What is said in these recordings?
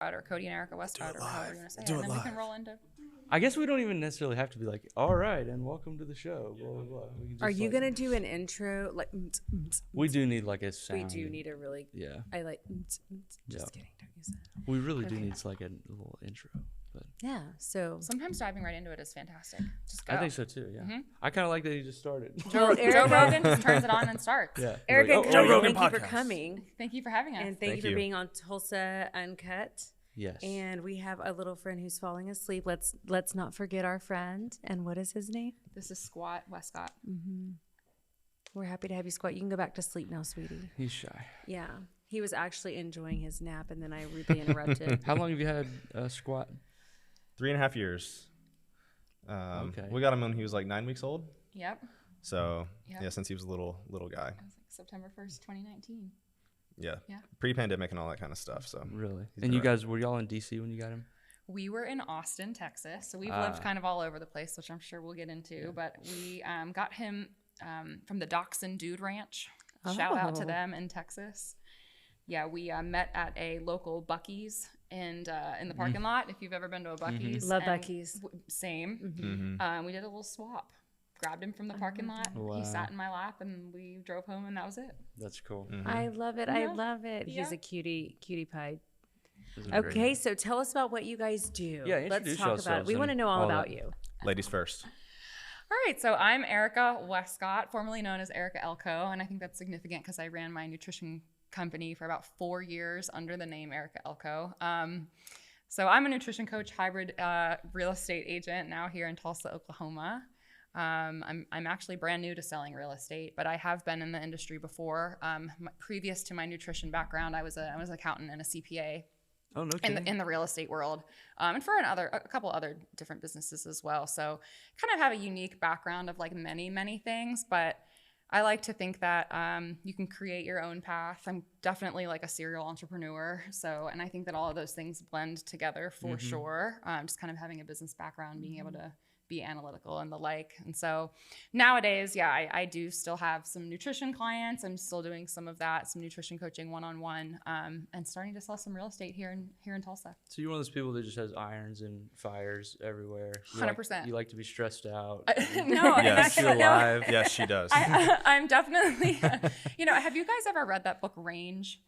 or Cody and Erika Wescott, or however you want to say it. And then we can roll into. I guess we don't even necessarily have to be like, all right, and welcome to the show. Blah, blah, blah. We can just Are you gonna do an intro? Like, we do need like a sound. we do need a really. Yeah. I like. Just kidding. Don't use that. We really do need like a little intro. But yeah. So sometimes diving right into it is fantastic. Just go. I think so too. Yeah. Mm-hmm. I kind of like that he just started. Joe Rogan just turns it on and starts. Yeah. Erika, like, Joe Rogan, thank you for coming. Thank you for having us. And thank you for being on Tulsa Uncut. Yes. And we have a little friend who's falling asleep. Let's not forget our friend. And what is his name? This is Squat Wescott. Mm-hmm. We're happy to have you, Squat. You can go back to sleep now, sweetie. He's shy. Yeah. He was actually enjoying his nap, and then I rudely interrupted. How long have you had Squat? 3.5 years. Okay. We got him when he was like 9 weeks old. Yep. So yeah, since he was a little guy. It was like September 1st, 2019. Yeah. Pre-pandemic and all that kind of stuff. So really. And you guys, were y'all in DC when you got him? We were in Austin, Texas. So we've lived kind of all over the place, which I'm sure we'll get into. Yeah. But we got him from the Dachshund Dude Ranch. Shout out to them in Texas. Yeah, we met at a local Buc-ee's and in the parking lot. If you've ever been to a Buc-ee's, love Buc-ee's. Same. We did a little swap. Grabbed him from the parking lot. Wow. He sat in my lap, and we drove home, and that was it. That's cool. I love it. I love it. Yeah. He's a cutie pie. Okay, so tell us about what you guys do. Yeah, let's talk about it. We want to know all about you. Ladies first. All right, so I'm Erika Wescott, formerly known as Erika Co, and I think that's significant because I ran my nutrition company for about 4 years under the name Erika Co. So I'm a nutrition coach, hybrid real estate agent now here in Tulsa, Oklahoma. I'm actually brand new to selling real estate, but I have been in the industry before. Previous to my nutrition background, I was an accountant and a CPA. Oh, no kidding. In the real estate world, and for a couple other different businesses as well. So kind of have a unique background of like many things, but I like to think that you can create your own path. I'm definitely like a serial entrepreneur. And I think that all of those things blend together for sure. Just kind of having a business background, being able to be analytical and the like. And so nowadays, I do still have some nutrition clients. I'm still doing some of that, some nutrition coaching one-on-one, and starting to sell some real estate here in Tulsa. So you're one of those people that just has irons and fires everywhere. 100%. You like to be stressed out. No, yes, you're alive. Yes, she does. I'm definitely, have you guys ever read that book Range?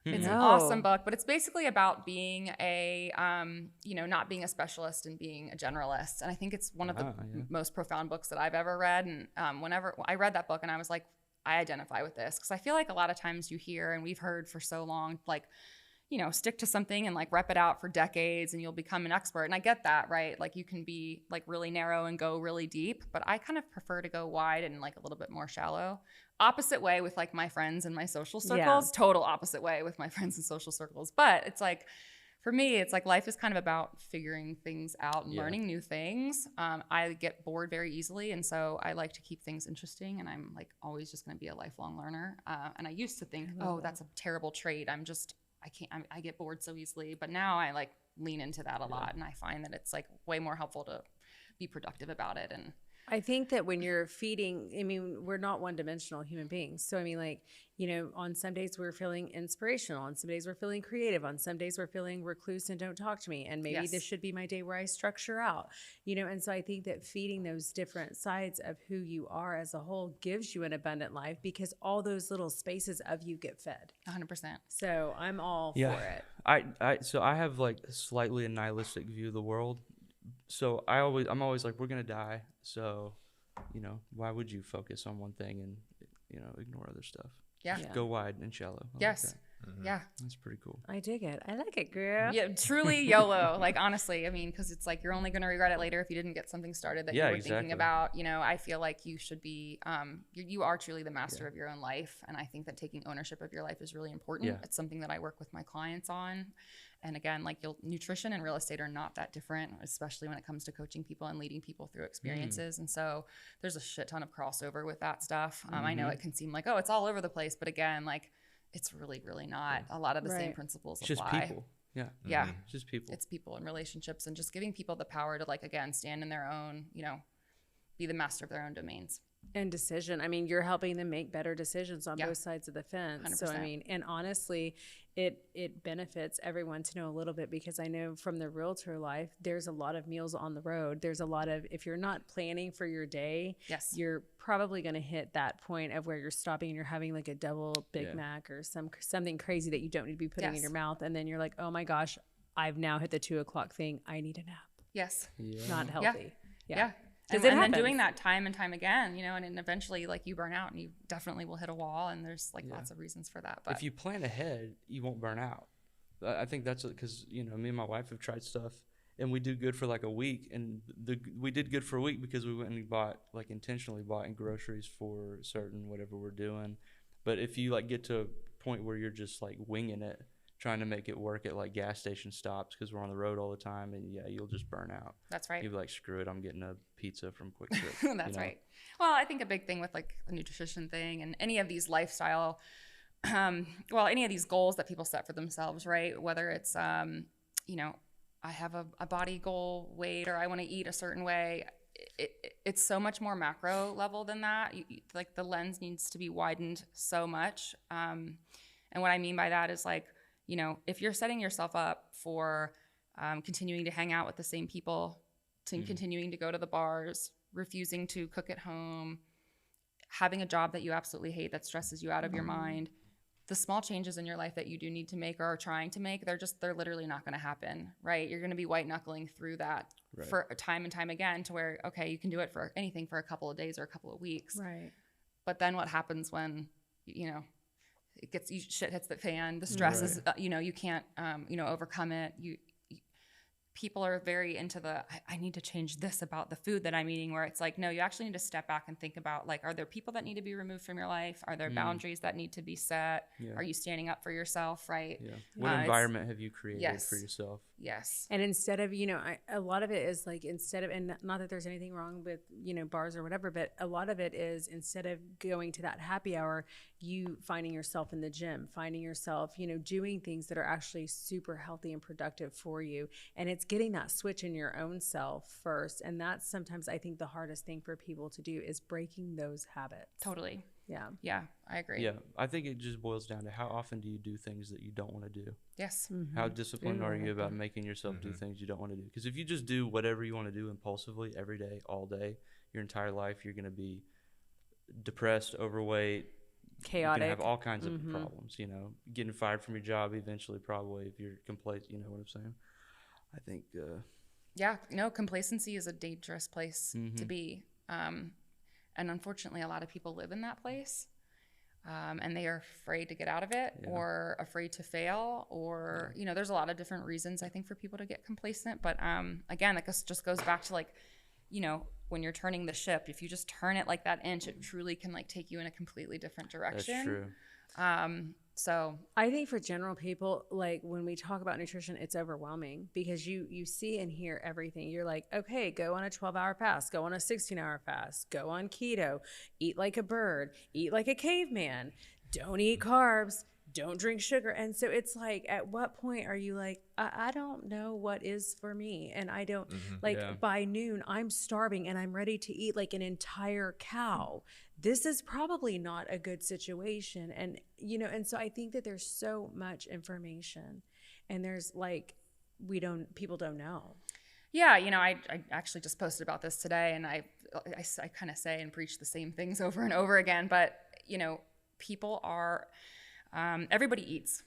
It's an awesome book, but it's basically about being a, not being a specialist and being a generalist. And I think it's one of the most profound books that I've ever read. And whenever I read that book and I was like, I identify with this. Because I feel like a lot of times you hear, and we've heard for so long, like, stick to something and like rep it out for decades and you'll become an expert. And I get that, right? Like you can be like really narrow and go really deep, but I kind of prefer to go wide and like a little bit more shallow. Opposite way with like my friends and my social circles, total opposite way with my friends and social circles. But it's like, for me, it's like life is kind of about figuring things out and learning new things. I get bored very easily. And so I like to keep things interesting. And I'm like always just going to be a lifelong learner. And I used to think, that's a terrible trait. I get bored so easily. But now I like lean into that a lot. And I find that it's like way more helpful to be productive about it. And I think that when you're feeding, we're not one-dimensional human beings. So, on some days we're feeling inspirational. On some days we're feeling creative. On some days we're feeling recluse and don't talk to me. And maybe this should be my day where I structure out, and so I think that feeding those different sides of who you are as a whole gives you an abundant life because all those little spaces of you get fed. 100%. So I'm all for it. So I have like a slightly nihilistic view of the world. So I'm always like, we're going to die. So, why would you focus on one thing and, ignore other stuff? Yeah. Just go wide and shallow. Yes. Yeah. That's pretty cool. I dig it. I like it, girl. Yeah, truly YOLO. Like, honestly, because it's like you're only going to regret it later if you didn't get something started that you were thinking about. I feel like you should be, you are truly the master of your own life. And I think that taking ownership of your life is really important. Yeah. It's something that I work with my clients on. And again, like nutrition and real estate are not that different, especially when it comes to coaching people and leading people through experiences. And so there's a shit ton of crossover with that stuff. I know it can seem like, it's all over the place. But again, like it's really, really not. A lot of the same principles apply. Just people. Yeah. Yeah. Just people. It's people and relationships and just giving people the power to like, again, stand in their own, be the master of their own domains. And decision. I mean, you're helping them make better decisions on both sides of the fence. 100%. So, I mean, and honestly, it benefits everyone to know a little bit, because I know from the realtor life, there's a lot of meals on the road. There's a lot of, if you're not planning for your day, you're probably going to hit that point of where you're stopping and you're having like a double Big Mac or something crazy that you don't need to be putting in your mouth. And then you're like, oh my gosh, I've now hit the 2:00 thing. I need a nap. Yes. Not healthy. Yeah. And then doing that time and time again, and then eventually like you burn out and you definitely will hit a wall, and there's like lots of reasons for that. But if you plan ahead, you won't burn out. I think that's because, me and my wife have tried stuff and we do good for like a week, and we did good for a week because we went and intentionally bought in groceries for certain whatever we're doing. But if you like get to a point where you're just like winging it, trying to make it work at like gas station stops because we're on the road all the time, and you'll just burn out. That's right. You'll be like, screw it, I'm getting a pizza from Quick Trip. That's right. Well, I think a big thing with like the nutrition thing and any of these lifestyle, any of these goals that people set for themselves, right? Whether it's, I have a body goal weight, or I want to eat a certain way. It's so much more macro level than that. Like the lens needs to be widened so much. And what I mean by that is like, if you're setting yourself up for continuing to hang out with the same people, to continuing to go to the bars, refusing to cook at home, having a job that you absolutely hate that stresses you out of your mind, the small changes in your life that you do need to make or are trying to make, they're literally not going to happen, right? You're going to be white knuckling through that for time and time again, to where, okay, you can do it for anything for a couple of days or a couple of weeks. Right. But then what happens when, shit hits the fan, the stress is, you can't, overcome it. People are very into I need to change this about the food that I'm eating, where it's like, no, you actually need to step back and think about, like, are there people that need to be removed from your life? Are there boundaries that need to be set? Are you standing up for yourself, right? Yeah. What environment have you created for yourself? Yes. And instead of, a lot of it is like, and not that there's anything wrong with, bars or whatever, but a lot of it is, instead of going to that happy hour, you finding yourself in the gym, finding yourself, doing things that are actually super healthy and productive for you. And it's getting that switch in your own self first. And that's sometimes, I think, the hardest thing for people to do, is breaking those habits. Totally. Yeah. Yeah, I agree. Yeah, I think it just boils down to how often do you do things that you don't want to do? Yes. Mm-hmm. How disciplined are you about making yourself do things you don't want to do? Because if you just do whatever you want to do impulsively every day, all day, your entire life, you're going to be depressed, overweight, chaotic. You can have all kinds of problems, getting fired from your job eventually, probably, if you're complacent, you know what I'm saying? I think... complacency is a dangerous place to be. And unfortunately, a lot of people live in that place, and they are afraid to get out of it, or afraid to fail, or, there's a lot of different reasons, I think, for people to get complacent. But again, that just goes back to, like, when you're turning the ship, if you just turn it like that inch, it truly can like take you in a completely different direction. That's true. So I think for general people, like when we talk about nutrition, it's overwhelming, because you see and hear everything. You're like, okay, go on a 12-hour fast, go on a 16-hour fast, go on keto, eat like a bird, eat like a caveman, don't eat carbs, don't drink sugar. And so it's like, at what point are you like, I don't know what is for me. And I don't by noon, I'm starving and I'm ready to eat like an entire cow. This is probably not a good situation. And, and so I think that there's so much information, and there's like, people don't know. Yeah. I actually just posted about this today, and I kind of say and preach the same things over and over again, but people are, everybody eats.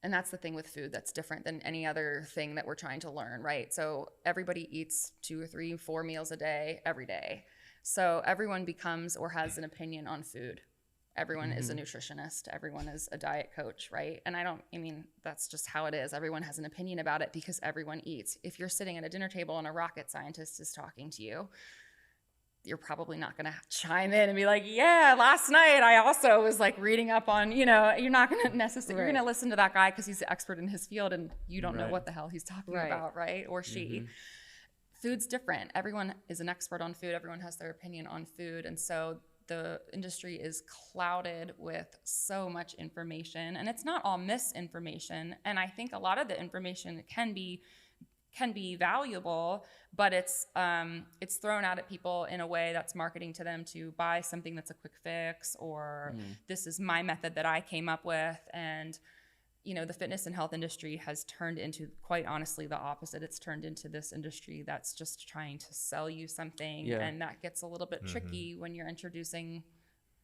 And that's the thing with food that's different than any other thing that we're trying to learn, right? So everybody eats 2 or 3, 4 meals a day, every day. So everyone becomes or has an opinion on food. Everyone is a nutritionist. Everyone is a diet coach, right? And that's just how it is. Everyone has an opinion about it because everyone eats. If you're sitting at a dinner table and a rocket scientist is talking to you, you're probably not going to chime in and be like, yeah, last night I also was like reading up on, you're not going to necessarily, you're going to listen to that guy because he's the expert in his field and you don't know what the hell he's talking about, right? Or she. Food's different. Everyone is an expert on food. Everyone has their opinion on food. And so the industry is clouded with so much information, and it's not all misinformation. And I think a lot of the information can be can be valuable, but it's thrown out at people in a way that's marketing to them to buy something that's a quick fix, or this is my method that I came up with. And the fitness and health industry has turned into, quite honestly, the opposite. It's turned into this industry that's just trying to sell you something, and that gets a little bit tricky when you're introducing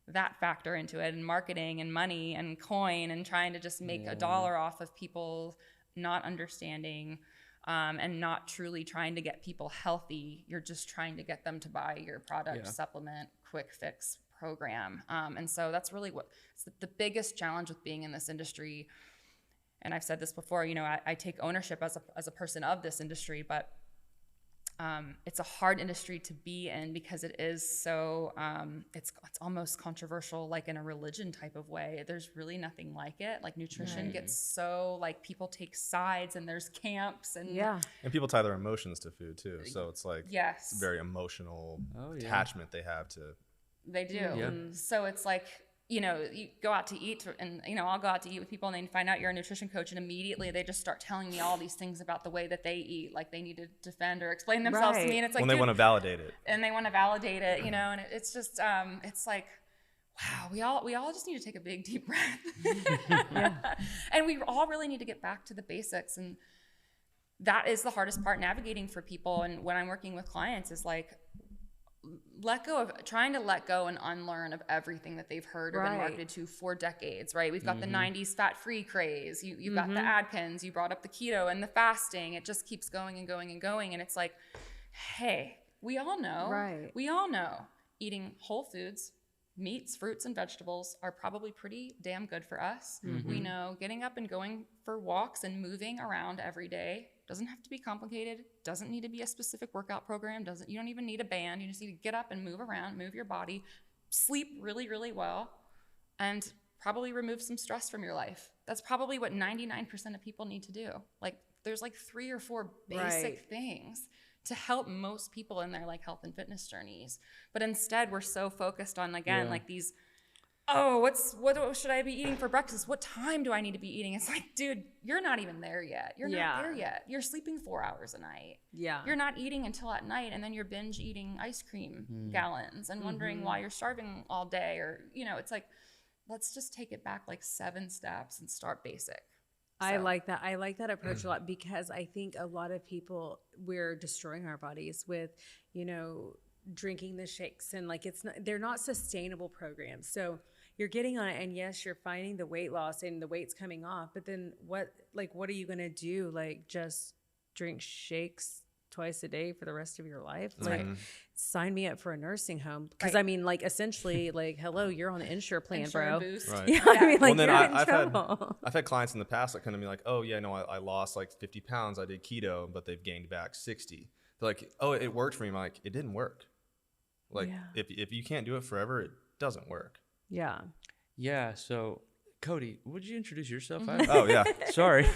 that factor into it, and marketing and money and coin, and trying to just make a dollar off of people not understanding. And not truly trying to get people healthy. You're just trying to get them to buy your product, supplement, quick fix program. And so that's really it's the biggest challenge with being in this industry. And I've said this before, I take ownership as a person of this industry, but it's a hard industry to be in because it is so, it's almost controversial, like in a religion type of way. There's really nothing like it. Like nutrition gets so, like, people take sides, and there's camps, and and people tie their emotions to food too. So it's like, yes, it's very emotional attachment they have to. They do. So it's like, you go out to eat, and I'll go out to eat with people, and they find out you're a nutrition coach, and immediately they just start telling me all these things about the way that they eat, like they need to defend or explain themselves to me, and it's like, when they want to validate it, and it's just it's like, wow, we all just need to take a big deep breath, and we all really need to get back to the basics, and that is the hardest part navigating for people. And when I'm working with clients, is like, trying to let go and unlearn of everything that they've heard or been marketed to for decades, right? We've got the 90s fat-free craze. You've got the Atkins. You brought up the keto and the fasting. It just keeps going and going and going. And it's like, hey, we all know eating whole foods, meats, fruits, and vegetables are probably pretty damn good for us. We know getting up and going for walks and moving around every day doesn't have to be complicated, doesn't need to be a specific workout program, you don't even need a band. You just need to get up and move around, move your body, sleep really, really well, and probably remove some stress from your life. That's probably what 99% of people need to do. Like, there's like 3 or 4 basic things to help most people in their like health and fitness journeys. But instead, we're so focused on, again, like these, what should I be eating for breakfast? What time do I need to be eating? It's like, dude, you're not even there yet. You're not there yet. You're sleeping 4 hours a night. Yeah. You're not eating until at night, and then you're binge eating ice cream gallons and wondering why you're starving all day. Or, it's like, let's just take it back like 7 steps and start basic. So. I like that. I like that approach a lot, because I think a lot of people, we're destroying our bodies with, drinking the shakes, and like, they're not sustainable programs. So you're getting on it, and yes, you're finding the weight loss and the weight's coming off, but then what are you going to do? Like, just drink shakes twice a day for the rest of your life? Like, sign me up for a nursing home. Because I mean, like, essentially, like, hello, you're on the Insure plan, bro. Right. Yeah, I mean, like, then you're in trouble. I've had clients in the past that come to me like, oh yeah, no, I lost like 50 pounds. I did keto, but they've gained back 60. They're like, oh, it worked for me. I'm like, it didn't work. Like, if you can't do it forever, it doesn't work. Yeah. Yeah. So, Cody, would you introduce yourself? Oh yeah. Sorry.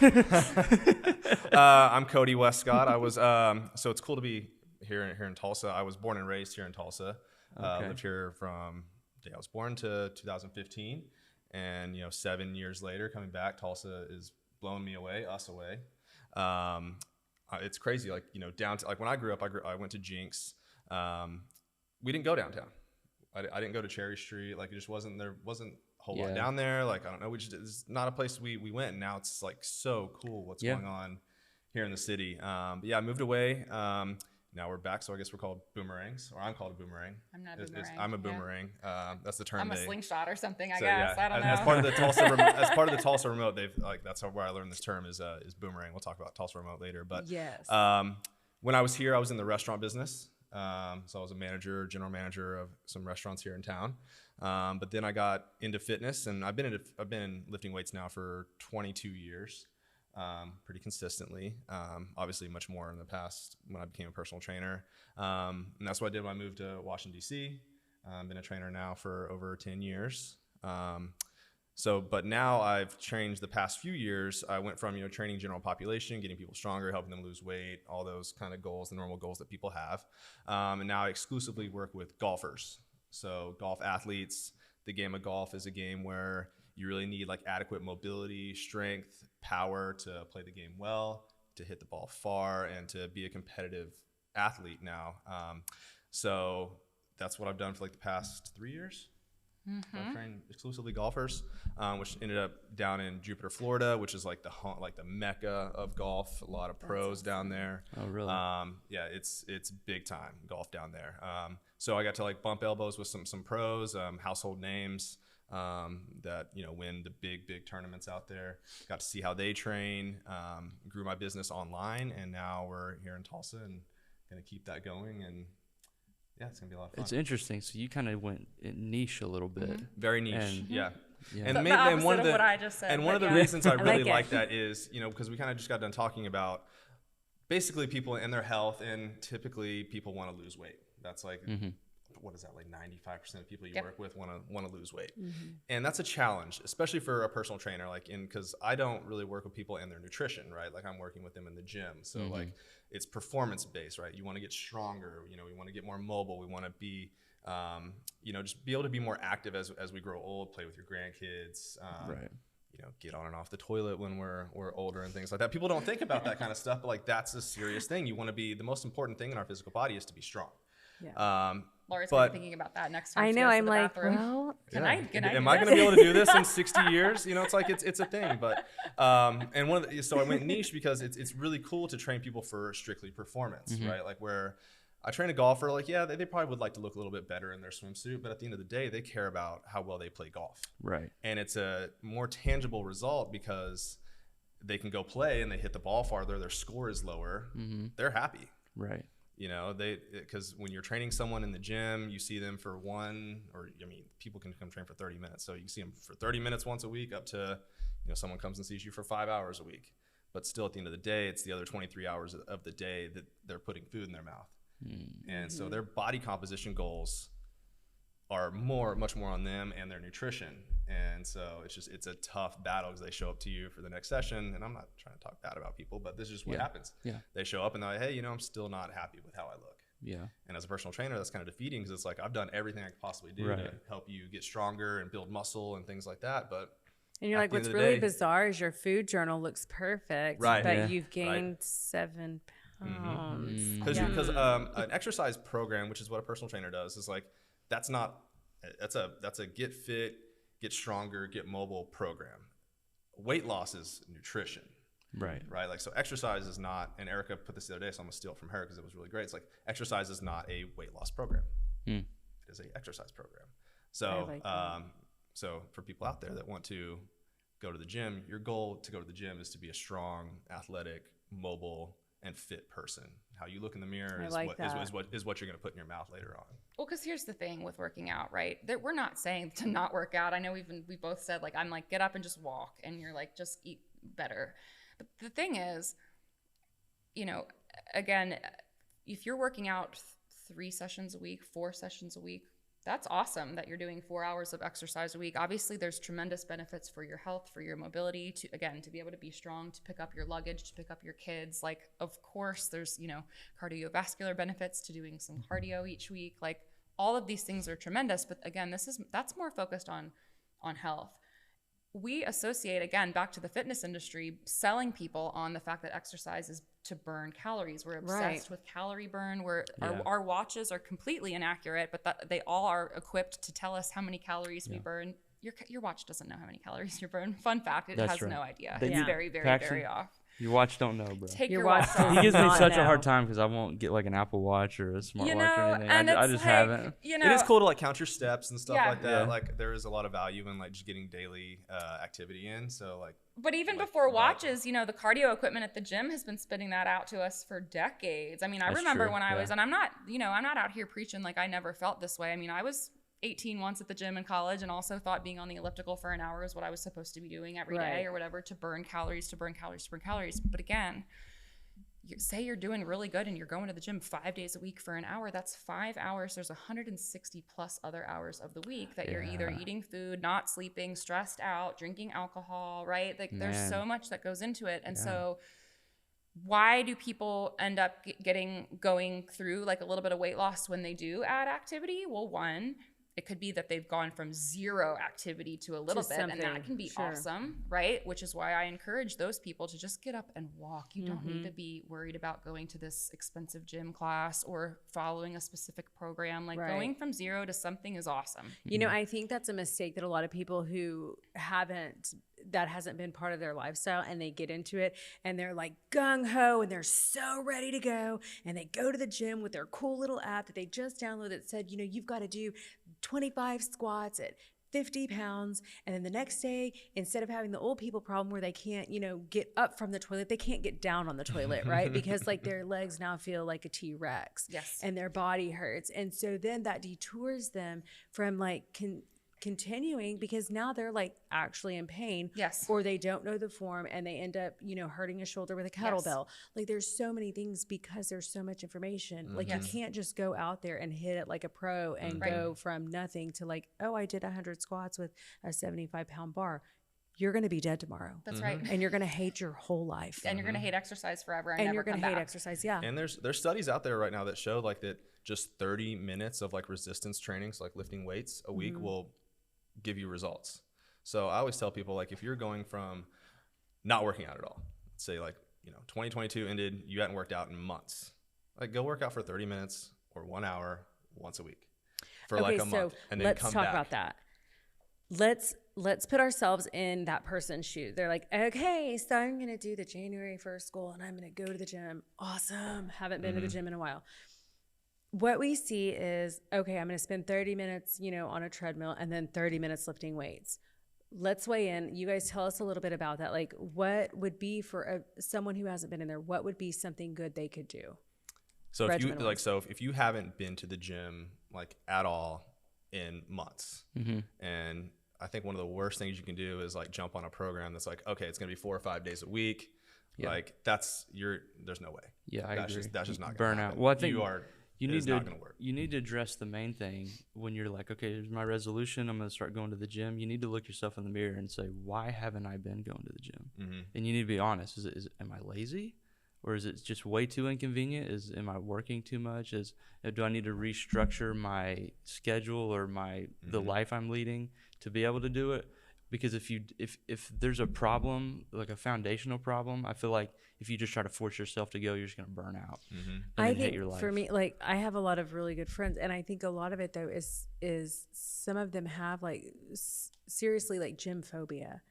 I'm Cody Wescott. I was so it's cool to be here in Tulsa. I was born and raised here in Tulsa. Lived here from the day I was born to 2015, and 7 years later, coming back, Tulsa is blowing me away, us away. It's crazy. Like down to, like when I grew up, I went to Jinx. We didn't go downtown. I didn't go to Cherry Street. Like, there wasn't a whole lot down there. Like, I don't know. It's not a place we went. And now it's like so cool what's going on here in the city. But yeah, I moved away. Now we're back. So I guess we're called boomerangs, or I'm called a boomerang. I'm not a boomerang. I'm a boomerang. That's the term. I'm a slingshot or something, I guess. Yeah. I don't know. As part of the Tulsa remote, they've like, that's where I learned this term is boomerang. We'll talk about Tulsa remote later. But yes. When I was here, I was in the restaurant business. So I was a general manager of some restaurants here in town. But then I got into fitness, and I've been lifting weights now for 22 years, pretty consistently. Obviously much more in the past when I became a personal trainer. And that's what I did when I moved to Washington, D.C. Been a trainer now for over 10 years. But now I've changed the past few years. I went from, training general population, getting people stronger, helping them lose weight, all those kind of goals, the normal goals that people have. And now I exclusively work with golfers. So golf athletes. The game of golf is a game where you really need like adequate mobility, strength, power to play the game well. to hit the ball far and to be a competitive athlete now. So that's what I've done for like the past 3 years. I've trained exclusively golfers, which ended up down in Jupiter, Florida, which is like the mecca of golf. A lot of pros down there. Oh, really? Yeah, it's big time golf down there. So I got to like bump elbows with some pros, household names that win the big tournaments out there. Got to see how they train. Grew my business online, and now we're here in Tulsa and gonna keep that going. And yeah, it's gonna be a lot of fun. It's interesting. So you kind of went niche a little bit. Very niche, And- yeah. Yeah. And The and opposite one of of the what I just said, and one but of the yeah. reasons I really like it. like that is because we kind of just got done talking about basically people and their health, and typically people want to lose weight. That's like what is that, like 95% of people you work with want to lose weight, and that's a challenge, especially for a personal trainer. Like because I don't really work with people and their nutrition, right? Like I'm working with them in the gym, so like it's performance based, right? You want to get stronger, we want to get more mobile, we want to be just be able to be more active as we grow old, play with your grandkids, Right. Get on and off the toilet when we're older and things like that. People don't think about that kind of stuff, but like that's a serious thing. You want to be, the most important thing in our physical body is to be strong. Yeah. Laura's but- gonna be thinking about that next time. I she know. goes to I'm the like, bathroom. well, Can Yeah. I do Am I this? going to be able to do this in 60 years? It's like it's a thing. But and so I went niche because it's really cool to train people for strictly performance, right? Like where I train a golfer, like they probably would like to look a little bit better in their swimsuit, but at the end of the day, they care about how well they play golf. Right. And it's a more tangible result because they can go play and they hit the ball farther, their score is lower, they're happy. Right. Because when you're training someone in the gym, you see them for people can come train for 30 minutes. So you see them for 30 minutes once a week up to, someone comes and sees you for 5 hours a week. But still at the end of the day, it's the other 23 hours of the day that they're putting food in their mouth. And so their body composition goals are much more on them and their nutrition. And so it's a tough battle because they show up to you for the next session. And I'm not trying to talk bad about people, but this is just what happens. Yeah. They show up and they're like, hey, I'm still not happy with how I look. Yeah. And as a personal trainer, that's kind of defeating because it's like, I've done everything I could possibly do to help you get stronger and build muscle and things like that. But and you're at like, the end what's of the really day- bizarre is your food journal looks perfect, Right. but Yeah. you've gained 7 pounds. Because an exercise program, which is what a personal trainer does, is like that's a get fit, get stronger, get mobile program. Weight loss is nutrition, Right. right? Like so, exercise is not. And Erika put this the other day, so I'm gonna steal it from her because it was really great. It's like exercise is not a weight loss program; it is a exercise program. So, I like that. so for people out there that want to go to the gym, your goal to go to the gym is to be a strong, athletic, mobile, and fit person. How you look in the mirror I is like what you're going to put in your mouth later on. Well, because here's the thing with working out, right? That we're not saying to not work out. I know we both said like I'm like get up and just walk, and you're like just eat better. But the thing is, again, if you're working out 3 sessions a week, 4 sessions a week, that's awesome that you're doing 4 hours of exercise a week. Obviously, there's tremendous benefits for your health, for your mobility, to be able to be strong, to pick up your luggage, to pick up your kids. Like, of course, there's, cardiovascular benefits to doing some cardio each week. Like, all of these things are tremendous. But again, that's more focused on health. We associate, again, back to the fitness industry, selling people on the fact that exercise is to burn calories. We're obsessed with calorie burn. Our watches are completely inaccurate, but they all are equipped to tell us how many calories we burn. Your watch doesn't know how many calories you burn. Fun fact, it has no idea. That It's you- very, very, Paxton, very off. Your watch don't know, bro. Take Your your watch watch off. He gives me Not such a know. hard time because I won't get like an Apple Watch or a smartwatch or anything. and I it's just like, haven't. It is cool to like count your steps and stuff Yeah. like that. Yeah. Like there is a lot of value in like just getting daily activity in. So like, But even like, before but- watches, the cardio equipment at the gym has been spitting that out to us for decades. I mean, I That's remember true, when I yeah. was, and I'm not out here preaching like I never felt this way. I mean, I was 18 once at the gym in college and also thought being on the elliptical for an hour is what I was supposed to be doing every day Right. or whatever to burn calories. But again, say you're doing really good and you're going to the gym 5 days a week for an hour, that's 5 hours. There's 160 plus other hours of the week that you're either eating food, not sleeping, stressed out, drinking alcohol, right? Like there's Man. so much that goes into it. And so why do people end up going through like a little bit of weight loss when they do add activity? Well, one, It could be that they've gone from zero activity to a little bit, and that can be awesome, right? Which is why I encourage those people to just get up and walk. You don't need to be worried about going to this expensive gym class or following a specific program. Like going from zero to something is awesome. You know, I think that's a mistake that a lot of people who that hasn't been part of their lifestyle, and they get into it and they're like gung-ho and they're so ready to go, and they go to the gym with their cool little app that they just downloaded that said, you know, you've got to do 25 squats at 50 pounds. And then the next day, instead of having the old people problem where they can't, you know, get up from the toilet, they can't get down on the toilet, right? Because like their legs now feel like a T-Rex. Yes. And their body hurts. And so then that detours them from like continuing, because now they're like actually in pain. Yes. Or they don't know the form and they end up, you know, hurting a shoulder with a kettlebell. Like there's so many things because there's so much information. Like you can't just go out there and hit it like a pro and go from nothing to like, oh, I did 100 squats with a 75-pound bar. You're going to be dead tomorrow. That's right. And you're going to hate your whole life. And you're going to hate exercise forever and And never you're going come to hate back. exercise. Yeah. And there's studies out there right now that show like that just 30 minutes of like resistance training, so like lifting weights a week will give you results. So I always tell people, like, if you're going from not working out at all, say like, you know, 2022 ended, you hadn't worked out in months, like go work out for 30 minutes or 1 hour once a week for like a month, and then come back. Let's talk about that. Let's put ourselves in that person's shoes. They're like, okay, so I'm going to do the January 1st goal and I'm going to go to the gym. Awesome. Haven't been to the gym in a while. What we see is, okay, I'm going to spend 30 minutes, you know, on a treadmill and then 30 minutes lifting weights. Let's weigh in. You guys tell us a little bit about that. Like what would be for someone who hasn't been in there, what would be something good they could do? So if you haven't been to the gym like at all in months, and I think one of the worst things you can do is like jump on a program that's like, okay, it's going to be 4 or 5 days a week. Like there's no way. Yeah, I agree. That's just not going to happen. Well, I think it's not going to work. You need to address the main thing when you're like, okay, here's my resolution. I'm going to start going to the gym. You need to look yourself in the mirror and say, why haven't I been going to the gym? And you need to be honest. Am I lazy? Or is it just way too inconvenient? Am I working too much? Do I need to restructure my schedule or the life I'm leading to be able to do it? Because if there's a problem, like a foundational problem, I feel like if you just try to force yourself to go, you're just going to burn out and then hate your life. For me, like I have a lot of really good friends, and I think a lot of it though is some of them have like seriously like gym phobia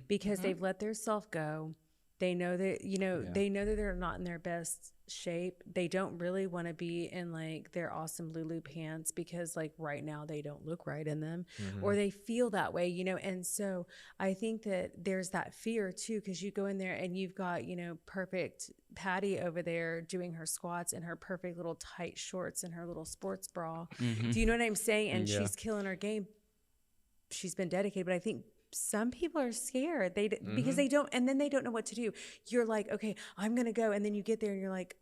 because they've let their self go. They know that, you know, they know that they're not in their best shape. They don't really want to be in like their awesome Lulu pants because like right now they don't look right in them, or they feel that way, you know? And so I think that there's that fear too, because you go in there and you've got, you know, perfect Patty over there doing her squats in her perfect little tight shorts and her little sports bra. Do you know what I'm saying? And she's killing her game. She's been dedicated, but I think some people are scared because they don't, and then they don't know what to do. You're like, okay, I'm going to go. And then you get there and you're like,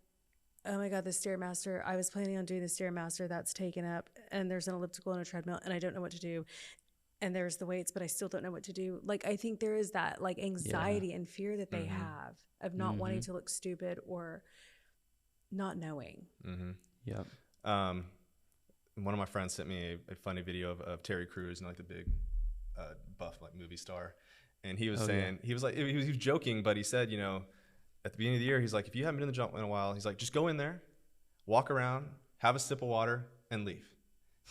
oh my God, the Stairmaster, I was planning on doing the Stairmaster, that's taken up, and there's an elliptical and a treadmill and I don't know what to do. And there's the weights, but I still don't know what to do. Like, I think there is that like anxiety and fear that they have of not wanting to look stupid or not knowing. Yep. One of my friends sent me a funny video of Terry Crews and like the big buff like movie star, and he was saying he was joking, but he said, you know, at the beginning of the year, he's like, if you haven't been in the gym in a while, he's like, just go in there, walk around, have a sip of water, and leave.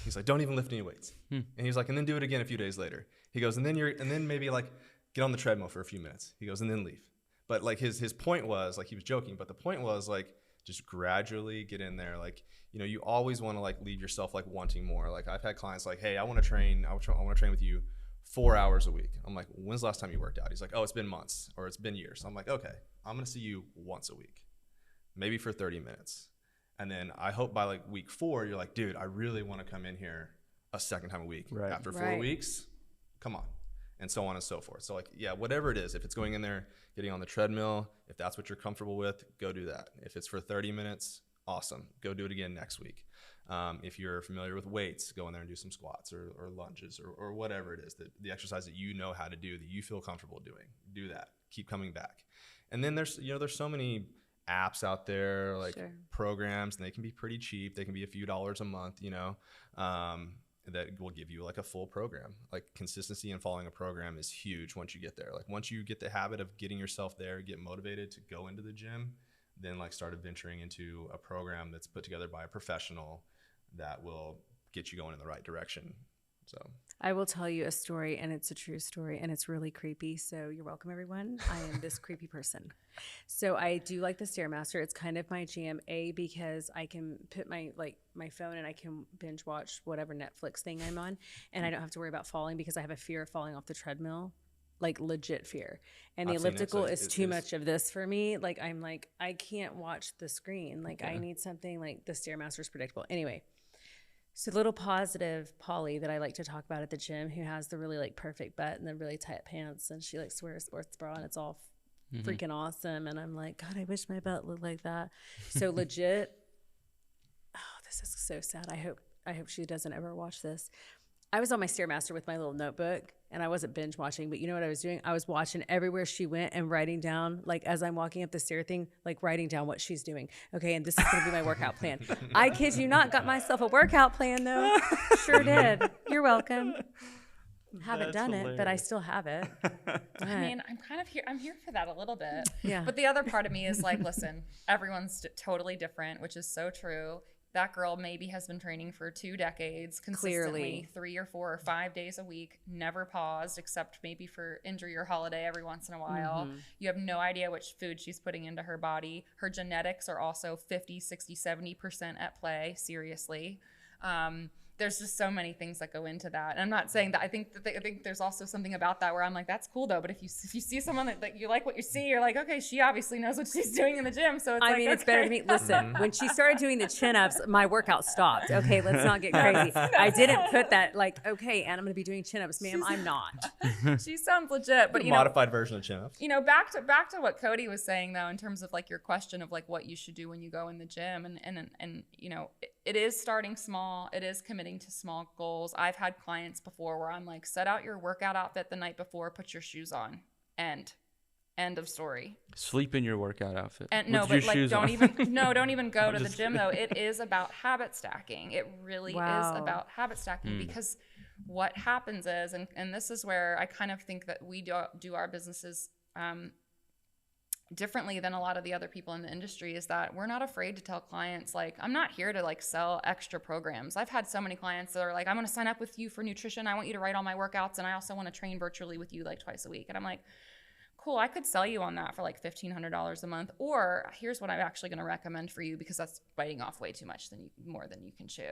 He's like, don't even lift any weights. And he's like, and then do it again a few days later. He goes, and then maybe like get on the treadmill for a few minutes. He goes, and then leave. But like his point was, like, he was joking, but the point was like just gradually get in there. Like, you know, you always want to like leave yourself like wanting more. Like I've had clients like, hey, I want to train with you 4 hours a week. I'm like, when's the last time you worked out? He's like, oh, it's been months or it's been years. I'm like, okay, I'm going to see you once a week, maybe for 30 minutes. And then I hope by like week 4, you're like, dude, I really want to come in here a second time a week. Right. After 4 weeks, come on. And so on and so forth. So like, yeah, whatever it is, if it's going in there, getting on the treadmill, if that's what you're comfortable with, go do that. If it's for 30 minutes, awesome. Go do it again next week. If you're familiar with weights, go in there and do some squats or lunges or whatever it is, the exercise that you know how to do, that you feel comfortable doing. Do that. Keep coming back. And then there's so many apps out there, like programs, and they can be pretty cheap. They can be a few dollars a month, you know. that will give you like a full program. Like consistency in following a program is huge once you get there. Like once you get the habit of getting yourself there, get motivated to go into the gym, then like start venturing into a program that's put together by a professional that will get you going in the right direction. So I will tell you a story, and it's a true story, and it's really creepy. So you're welcome, everyone. I am this creepy person. So I do like the Stairmaster. It's kind of my jam, because I can put my phone and I can binge watch whatever Netflix thing I'm on, and I don't have to worry about falling because I have a fear of falling off the treadmill, like legit fear. And the elliptical is too much of this for me. Like I'm like, I can't watch the screen. Like I need something like the Stairmaster's predictable. Anyway. So little positive Polly that I like to talk about at the gym, who has the really like perfect butt and the really tight pants, and she likes to wear a sports bra, and it's all freaking awesome. And I'm like, God, I wish my butt looked like that. So legit, oh, this is so sad. I hope she doesn't ever watch this. I was on my Stairmaster with my little notebook, and I wasn't binge watching, but you know what I was doing? I was watching everywhere she went and writing down, like as I'm walking up the stair thing, like writing down what she's doing. Okay, and this is going to be my workout plan. I kid you not, got myself a workout plan though. Sure did. You're welcome. Haven't done it, but I still have it. I mean, I'm kind of here. I'm here for that a little bit. Yeah. But the other part of me is like, listen, everyone's totally different, which is so true. That girl maybe has been training for 2 decades consistently, 3 or 4 or 5 days a week, never paused except maybe for injury or holiday every once in a while. You have no idea which food she's putting into her body. Her genetics are also 50, 60, 70% at play, seriously. There's just so many things that go into that. And I'm not saying that. I think there's also something about that where I'm like, that's cool though. But if you see someone that you like what you see, you're like, okay, she obviously knows what she's doing in the gym. So it's it's better to me. Listen, when she started doing the chin-ups, my workout stopped. Okay, let's not get crazy. I didn't put that like, okay, and I'm going to be doing chin-ups, ma'am. I'm not. She sounds legit, but modified version of chin-ups. Back to what Cody was saying though, in terms of like your question of like what you should do when you go in the gym, and it is starting small. It is committing to small goals. I've had clients before where I'm like, set out your workout outfit the night before, put your shoes on, end of story. Sleep in your workout outfit. And no, but like don't even go to the gym though. It is about habit stacking. It really is about habit stacking, because what happens is, and this is where I kind of think that we do our businesses differently than a lot of the other people in the industry, is that we're not afraid to tell clients, like, I'm not here to like sell extra programs. I've had so many clients that are like, I'm going to sign up with you for nutrition. I want you to write all my workouts, and I also want to train virtually with you like twice a week. And I'm like, cool, I could sell you on that for like $1,500 a month. Or here's what I'm actually going to recommend for you, because that's biting off way too much more than you can chew.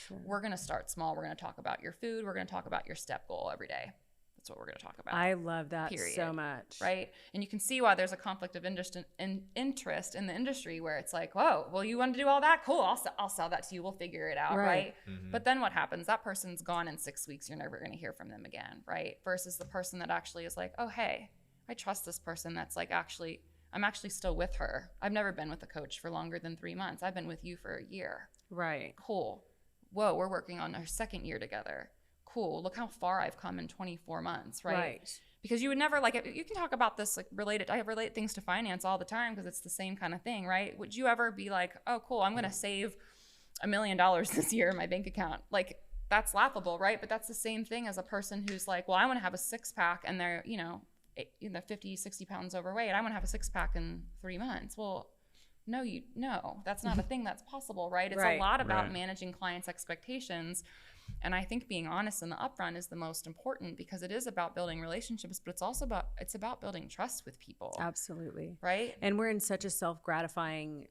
Sure. We're going to start small. We're going to talk about your food. We're going to talk about your step goal every day. That's what we're going to talk about. I love that so much. Right? And you can see why there's a conflict of interest in the industry, where it's like, whoa, well, you want to do all that? Cool, I'll sell that to you. We'll figure it out, right? But then what happens? That person's gone in 6 weeks. You're never going to hear from them again, right? Versus the person that actually is like, oh, hey, I trust this person that's like, I'm actually still with her. I've never been with a coach for longer than 3 months. I've been with you for a year. Right. Cool. Whoa, we're working on our 2nd year together. Cool, look how far I've come in 24 months, right? Because you would never, like, you can talk about this, like, I relate things to finance all the time because it's the same kind of thing, right? Would you ever be like, oh, cool, I'm going to save $1 million this year in my bank account? Like, that's laughable, right? But that's the same thing as a person who's like, well, I want to have a 6-pack, and they're, 50, 60 pounds overweight. I want to have a 6-pack in 3 months. Well, no, that's not a thing that's possible, right? It's a lot about managing clients' expectations. And I think being honest in the upfront is the most important, because it is about building relationships, but it's about building trust with people. Absolutely. Right? And we're in such a self-gratifying,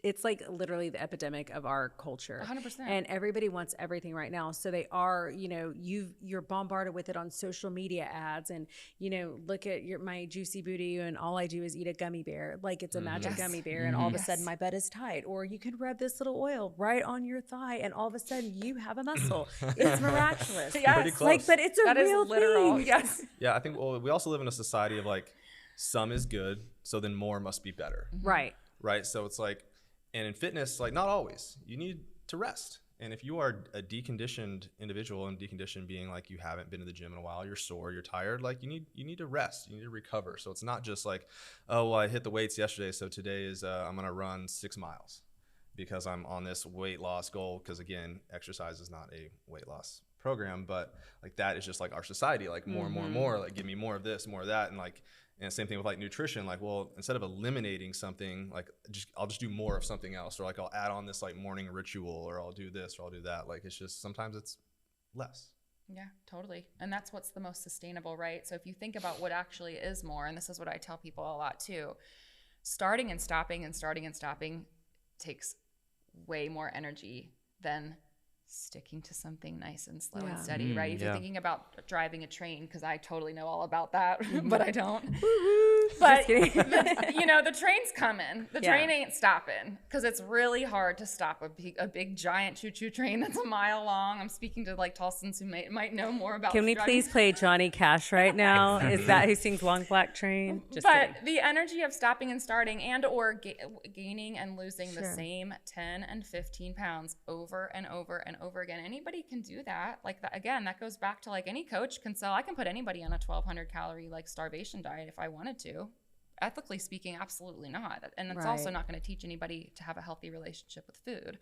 it's like literally the epidemic of our culture. 100%. And everybody wants everything right now. So they are, you're bombarded with it on social media ads, and, look at my juicy booty, and all I do is eat a gummy bear. Like it's a magic gummy bear. And all of a sudden my butt is tight. Or you can rub this little oil right on your thigh, and all of a sudden you have a muscle. It's miraculous. Pretty close. Like, but it's a real literal thing. Yes. Yeah, I think we also live in a society of like, some is good, so then more must be better. Right. Right. So it's like, and in fitness, like, not always. You need to rest. And if you are a deconditioned individual, and deconditioned being like you haven't been to the gym in a while, you're sore, you're tired, like you need to rest, you need to recover. So it's not just like, oh, well, I hit the weights yesterday, so today is I'm gonna run 6 miles. because I'm on this weight loss goal. Because again, exercise is not a weight loss program, but like that is just like our society, like more and more and more, like give me more of this, more of that. And like, and same thing with like nutrition, like, well, instead of eliminating something, like I'll just do more of something else, or like I'll add on this like morning ritual, or I'll do this, or I'll do that. Like, it's just, sometimes it's less. Yeah, totally. And that's what's the most sustainable, right? So if you think about what actually is more, and this is what I tell people a lot too, starting and stopping takes way more energy than sticking to something nice and slow and steady, right? If you're thinking about driving a train, because I totally know all about that, but I don't. But the train's coming. The train ain't stopping, because it's really hard to stop a big giant choo-choo train that's a mile long. I'm speaking to like Tulsans who might know more about. Can we please play Johnny Cash right now? Is that who sings Long Black Train? Just but kidding. the energy of stopping and starting and or gaining and losing the same 10 and 15 pounds over and over and over again. Anybody can do that. Like that, again, that goes back to like any coach can sell. I can put anybody on a 1,200 calorie like starvation diet if I wanted to. Ethically speaking, absolutely not. And it's also not going to teach anybody to have a healthy relationship with food.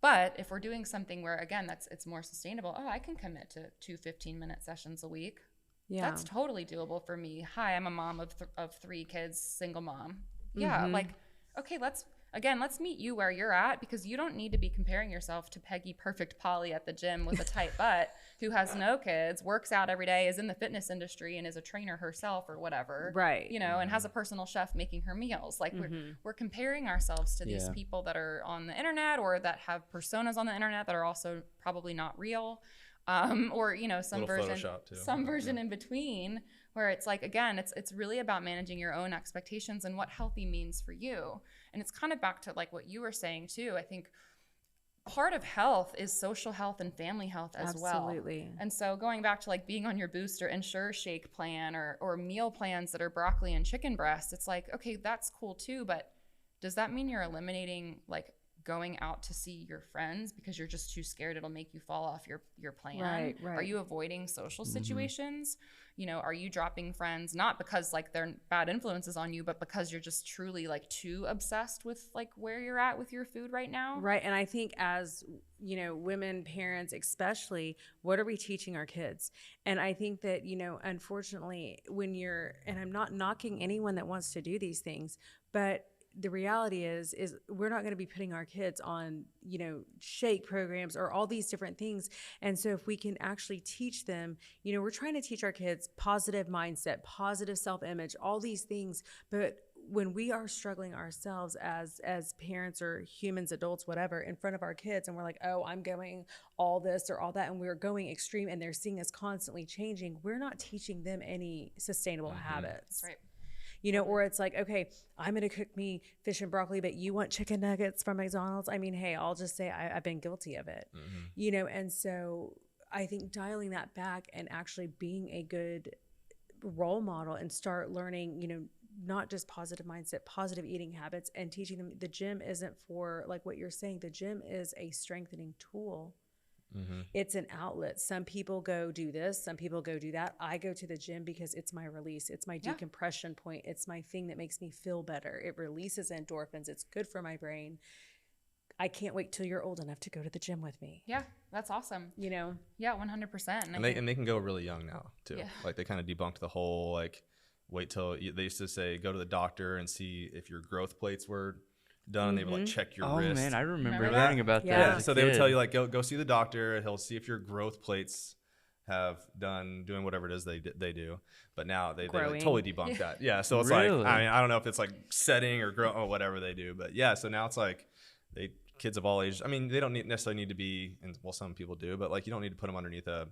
But if we're doing something where, again, it's more sustainable, I can commit to 2 15-minute sessions a week. Yeah. That's totally doable for me. Hi, I'm a mom of 3 kids, single mom. Yeah, like, okay, let's meet you where you're at, because you don't need to be comparing yourself to Peggy Perfect Polly at the gym with a tight butt who has no kids, works out every day, is in the fitness industry and is a trainer herself or whatever. Right. And has a personal chef making her meals. Like we're comparing ourselves to these people that are on the internet, or that have personas on the internet that are also probably not real. Or some version in between, where it's like, again, it's really about managing your own expectations and what healthy means for you. And it's kind of back to like what you were saying too. I think part of health is social health and family health as well. Absolutely. And so going back to like being on your Boost or Ensure Shake plan, or meal plans that are broccoli and chicken breast, it's like, okay, that's cool too, but does that mean you're eliminating like going out to see your friends because you're just too scared it'll make you fall off your plan? Right. Are you avoiding social situations? Are you dropping friends not because like they're bad influences on you, but because you're just truly like too obsessed with like where you're at with your food right now? Right. And I think as women, parents especially, what are we teaching our kids? And I think that unfortunately, and I'm not knocking anyone that wants to do these things, but the reality is we're not going to be putting our kids on, shake programs or all these different things. And so if we can actually teach them, we're trying to teach our kids positive mindset, positive self-image, all these things. But when we are struggling ourselves as parents or humans, adults, whatever, in front of our kids, and we're like, oh, I'm going all this or all that, and we're going extreme, and they're seeing us constantly changing, we're not teaching them any sustainable habits. That's right. Or it's like, okay, I'm going to cook me fish and broccoli, but you want chicken nuggets from McDonald's. I mean, hey, I'll just say I've been guilty of it, and so I think dialing that back and actually being a good role model and start learning, not just positive mindset, positive eating habits, and teaching them the gym isn't for like what you're saying. The gym is a strengthening tool. It's an outlet. Some people go do this, some people go do that. I go to the gym because it's my release. It's my decompression point. It's my thing that makes me feel better. It releases endorphins. It's good for my brain. I can't wait till you're old enough to go to the gym with me. Yeah, that's awesome. Yeah, 100%. And they can go really young now too. Yeah. Like they kind of debunked the whole like wait till they used to say go to the doctor and see if your growth plates were done. They would like check your wrist. Oh man, I remember learning about that. Yeah. So they would tell you like go see the doctor. He'll see if your growth plates have doing whatever it is they do. But now they like totally debunk that. Yeah. So it's like I don't know if it's like setting or grow or whatever they do. But yeah. So now it's like kids of all ages. I mean, they don't necessarily need to be, and well, some people do, but like you don't need to put them underneath a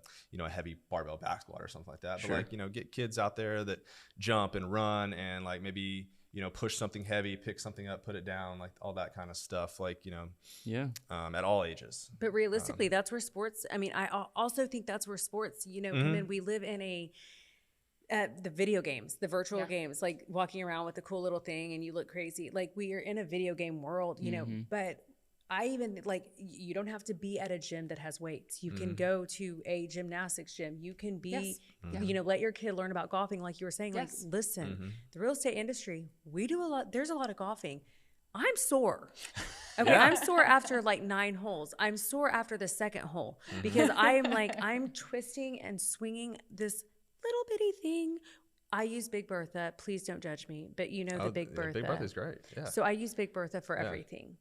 heavy barbell back squat or something like that. Sure. But like get kids out there that jump and run and like maybe push something heavy, pick something up, put it down, like all that kind of stuff, like, at all ages. But realistically, that's where sports, I also think that's where sports, come in. We live in the video games, the virtual games, like walking around with a cool little thing and you look crazy. Like we are in a video game world, but I even like, you don't have to be at a gym that has weights. You can go to a gymnastics gym. You can be, let your kid learn about golfing. Like you were saying, like, listen, the real estate industry, we do a lot. There's a lot of golfing. I'm sore. Okay, I'm sore after like 9 holes. I'm sore after the second hole because I'm twisting and swinging this little bitty thing. I use Big Bertha. Please don't judge me, but you know the Big Bertha. Big Bertha's great. Yeah. So I use Big Bertha for everything.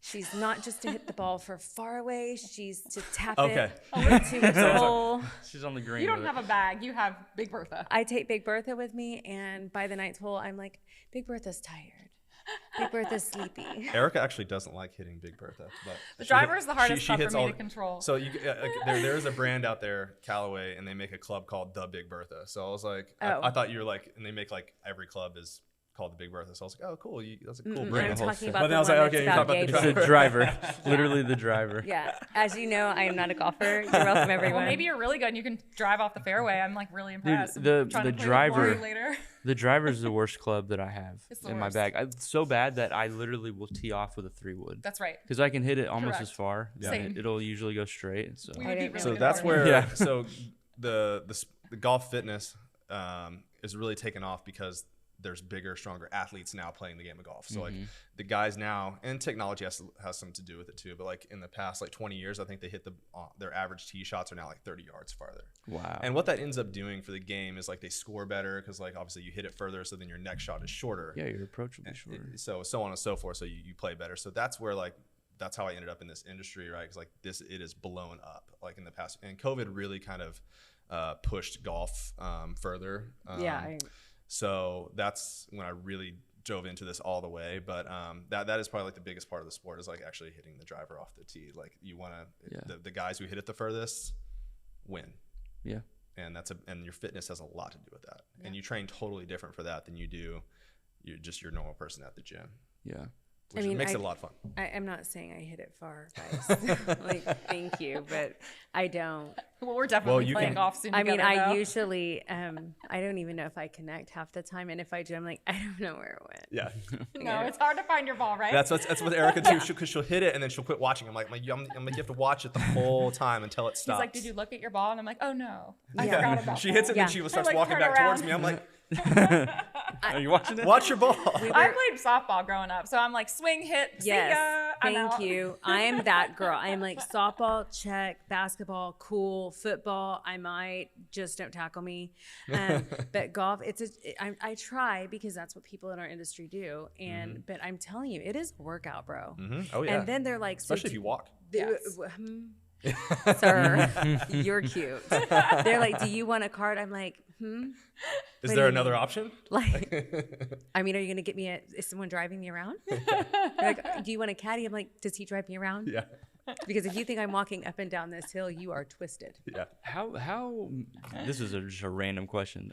She's not just to hit the ball for far away. She's to tap it into its hole. She's on the green. You don't have a bag. You have Big Bertha. I take Big Bertha with me, and by the 9th hole, I'm like, Big Bertha's tired. Big Bertha's sleepy. Erika actually doesn't like hitting Big Bertha, but The driver is the hardest stuff for me to control. So there's a brand out there, Callaway, and they make a club called the Big Bertha. So I was like, I thought you were like, and they make like every club is called the Big Bertha. So I was like, oh, cool, that's a cool brand. I'm talking about But then the I was one like, that's okay, you're about talking gay about the It's the driver, literally the driver. Yeah, as you know, I am not a golfer. You're welcome, everyone. Well, maybe you're really good and you can drive off the fairway. I'm like really impressed. the I'm trying to play with driver- Lauri later. The driver is the worst club that I have It's the in my worst. bag. It's so bad that I literally will tee off with a 3-wood. That's right. Because I can hit it almost as Correct. far. Same. It'll usually go straight. So We would be really So good that's at it. where Yeah. so the golf fitness is really taken off because there's bigger, stronger athletes now playing the game of golf. So like the guys now, and technology has something to do with it too. But like in the past like 20 years, I think they hit their average tee shots are now like 30 yards farther. wow. And what that ends up doing for the game is like they score better because like obviously you hit it further, so then your next shot is shorter. Yeah, your approach will be shorter. So on and so forth. So you play better. So that's where like that's how I ended up in this industry, right? Because like it is blown up like in the past, and COVID really kind of pushed golf further. So that's when I really dove into this all the way. But that is probably like the biggest part of the sport is like actually hitting the driver off the tee. Like you want to the guys who hit it the furthest win. Yeah. And and your fitness has a lot to do with that. Yeah. And you train totally different for that than you do your normal person at the gym. Yeah. Which makes it a lot of fun. I'm not saying I hit it far, guys. Like, thank you, but I don't. Well, we're definitely playing golf soon together, I though. usually, I don't even know if I connect half the time, and if I do, I'm like, I don't know where it went. Yeah. No, it's hard to find your ball, right? That's what Erika too, because she'll hit it and then she'll quit watching. I'm like, you have to watch it the whole time until it stops. He's like, did you look at your ball? And I'm like, oh no, I forgot about She that. hits it and then she starts like, walking turn back around. towards me. I'm like, Are you watching it? watch your ball. I played softball growing up, so I'm like, swing, hit, see ya. I'm Thank out. you. I am that girl. I am like softball, check, basketball, cool, football. I might, just don't tackle me. But golf, I try because that's what people in our industry do. And but I'm telling you, it is a workout, bro. Oh yeah. And then they're like, especially if you walk. Yes. Sir, you're cute. They're like, do you want a card? I'm like, Is there another option? Like, I mean, are you going to get me is someone driving me around? They're like, do you want a caddy? I'm like, does he drive me around? Yeah. Because if you think I'm walking up and down this hill, you are twisted. Yeah. How this is just a random question.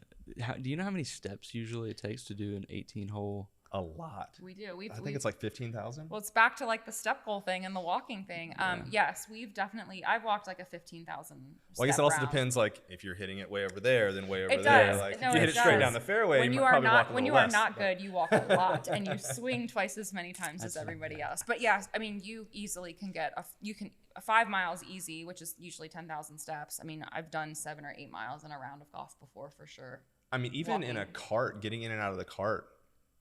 Do you know how many steps usually it takes to do an 18-hole? A lot. We do. I think it's like 15,000. Well, it's back to like the step goal thing and the walking thing. Yes, I've walked like a 15,000. Well, I guess it also depends, like if you're hitting it way over there, then way over It there. does. Like No, if you hit it it straight does. down the fairway, when you you might are probably walk not a when you little are less, not but- good, you walk a lot and you swing twice as many times as everybody else. But yes, I mean you easily can get a 5 miles easy, which is usually 10,000 steps. I mean I've done 7 or 8 miles in a round of golf before for sure. I mean, even in a cart, getting in and out of the cart.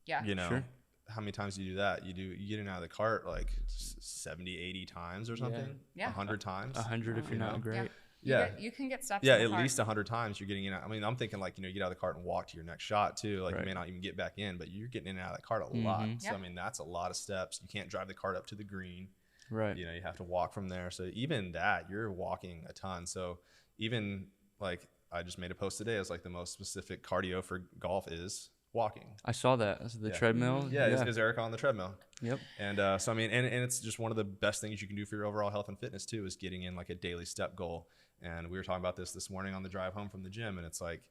Yeah. You know, Sure. how many times do you do that? You get in and out of the cart like 70, 80 times or something. Yeah. 100 times. 100 if you're not great. You can get steps. Yeah, in the at car. least 100 times you're getting in. I mean, I'm thinking like, you get out of the cart and walk to your next shot too. Like Right. you may not even get back in, but you're getting in and out of the cart a lot. So Yeah. I mean, that's a lot of steps. You can't drive the cart up to the green. Right. You have to walk from there. So even that, you're walking a ton. So even like I just made a post today. It's like the most specific cardio for golf is walking. I saw that. That's the treadmill. Yeah, is Erika on the treadmill? Yep. And so I mean, and it's just one of the best things you can do for your overall health and fitness too, is getting in like a daily step goal. And we were talking about this morning on the drive home from the gym, and it's like,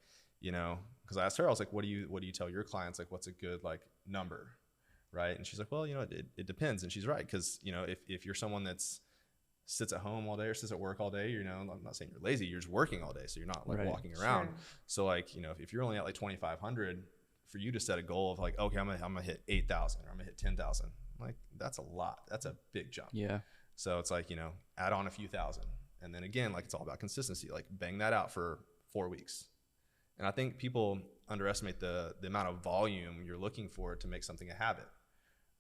because I asked her, I was like, what do you tell your clients? Like, what's a good like number, right? And she's like, well, it depends, and she's right, because if you're someone that's sits at home all day or sits at work all day, I'm not saying you're lazy, you're just working all day, so you're not like walking around. Sure. So like, if you're only at like 2,500. For you to set a goal of like, okay, I'm gonna hit 8,000 or I'm gonna hit 10,000, like that's a lot. That's a big jump. Yeah. So it's like, add on a few thousand, and then again, like it's all about consistency. Like bang that out for 4 weeks. And I think people underestimate the amount of volume you're looking for to make something a habit,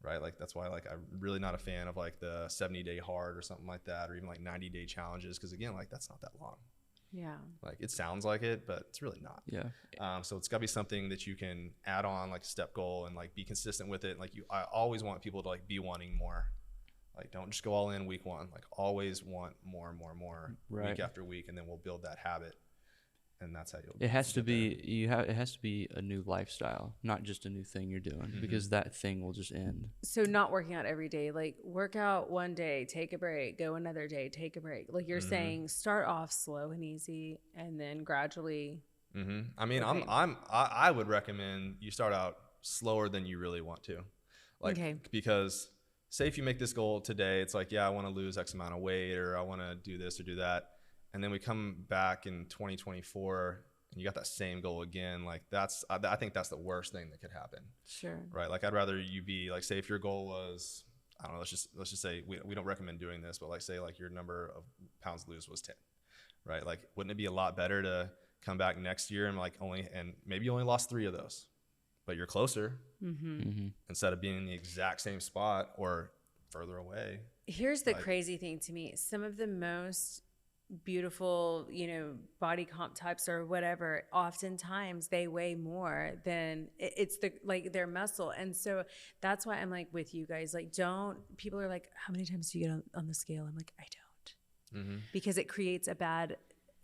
right? Like that's why like I'm really not a fan of like the 70-day hard or something like that, or even like 90-day challenges, because again, like that's not that long. Yeah. Like it sounds like it, but it's really not. Yeah. So it's got to be something that you can add on, like a step goal, and like be consistent with it. Like I always want people to like be wanting more. Like don't just go all in week one. Like always want more and more and more Right. week after week, and then we'll build that habit. And that's how you'll. It has to get there. be it has to be a new lifestyle, not just a new thing you're doing, because that thing will just end. So not working out every day, like work out one day, take a break, go another day, take a break. Like you're saying, start off slow and easy, and then gradually. I mean, Okay. I would recommend you start out slower than you really want to, like because say if you make this goal today, it's like, yeah, I want to lose X amount of weight, or I want to do this or do that. And then we come back in 2024 and you got that same goal again. Like I think that's the worst thing that could happen. Sure. Right. Like I'd rather you be like, say if your goal was, I don't know, let's just say we don't recommend doing this, but like say like your number of pounds to lose was 10, right? Like, wouldn't it be a lot better to come back next year and like maybe you only lost 3 of those, but you're closer instead of being in the exact same spot or further away. Here's the crazy thing to me. Some of the most beautiful, body comp types or whatever, oftentimes they weigh more than it's their muscle. And so that's why I'm like with you guys, like people are like, how many times do you get on the scale? I'm like, I don't, because it creates a bad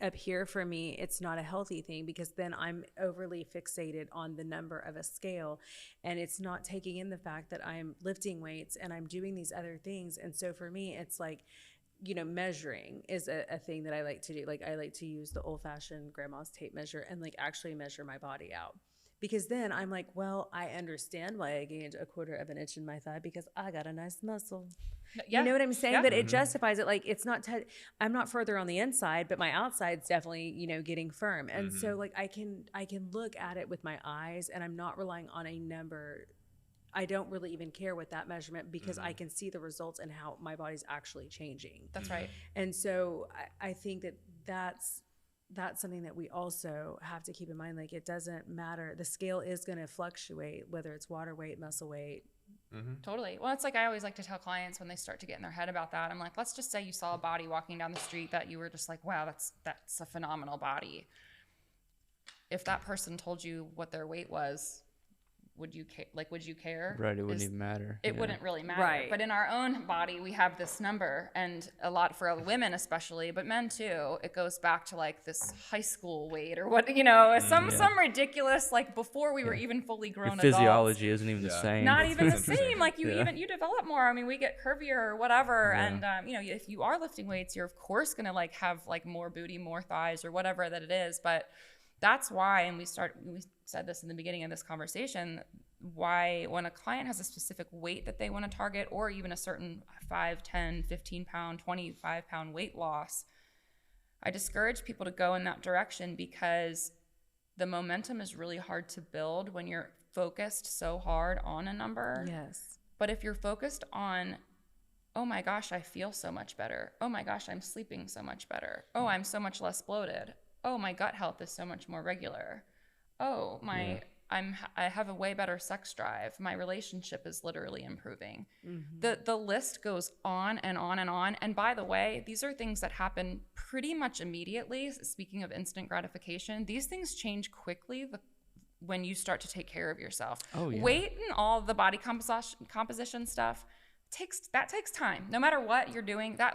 up here for me. It's not a healthy thing, because then I'm overly fixated on the number of a scale, and it's not taking in the fact that I'm lifting weights and I'm doing these other things. And so for me, it's like, measuring is a thing that I like to do. Like I like to use the old fashioned grandma's tape measure and like actually measure my body out, because then I'm like, well, I understand why I gained 1/4 of an inch in my thigh, because I got a nice muscle. Yeah. You know what I'm saying? Yeah. But it justifies it. Like it's not, I'm not further on the inside, but my outside's definitely, getting firm. And so like I can look at it with my eyes, and I'm not relying on a number. I don't really even care with that measurement, because I can see the results and how my body's actually changing. That's right. And so I think that's something that we also have to keep in mind. Like it doesn't matter. The scale is going to fluctuate, whether it's water weight, muscle weight. Totally. Well, it's like I always like to tell clients when they start to get in their head about that. I'm like, let's just say you saw a body walking down the street that you were just like, wow, that's a phenomenal body. If that person told you what their weight was, would you care? Right. It wouldn't even matter. It wouldn't really matter. Right. But in our own body, we have this number, and a lot for women especially, but men too. It goes back to like this high school weight or what, some ridiculous, like before we were even fully grown Your adults. physiology isn't even the same. Not even the same. Like you develop more. I mean, we get curvier or whatever. And, if you are lifting weights, you're of course going to like have like more booty, more thighs or whatever that it is. But that's why, and we said this in the beginning of this conversation, why when a client has a specific weight that they want to target, or even a certain 5, 10, 15 pound, 25 pound weight loss, I discourage people to go in that direction, because the momentum is really hard to build when you're focused so hard on a number. Yes. But if you're focused on, oh my gosh, I feel so much better. Oh my gosh, I'm sleeping so much better. Oh, I'm so much less bloated. Oh, my gut health is so much more regular. Oh, I have a way better sex drive. My relationship is literally improving. The list goes on and on and on. And by the way, these are things that happen pretty much immediately. Speaking of instant gratification, these things change quickly when you start to take care of yourself. Oh, yeah. Weight and all the body composition stuff takes time. No matter what you're doing, that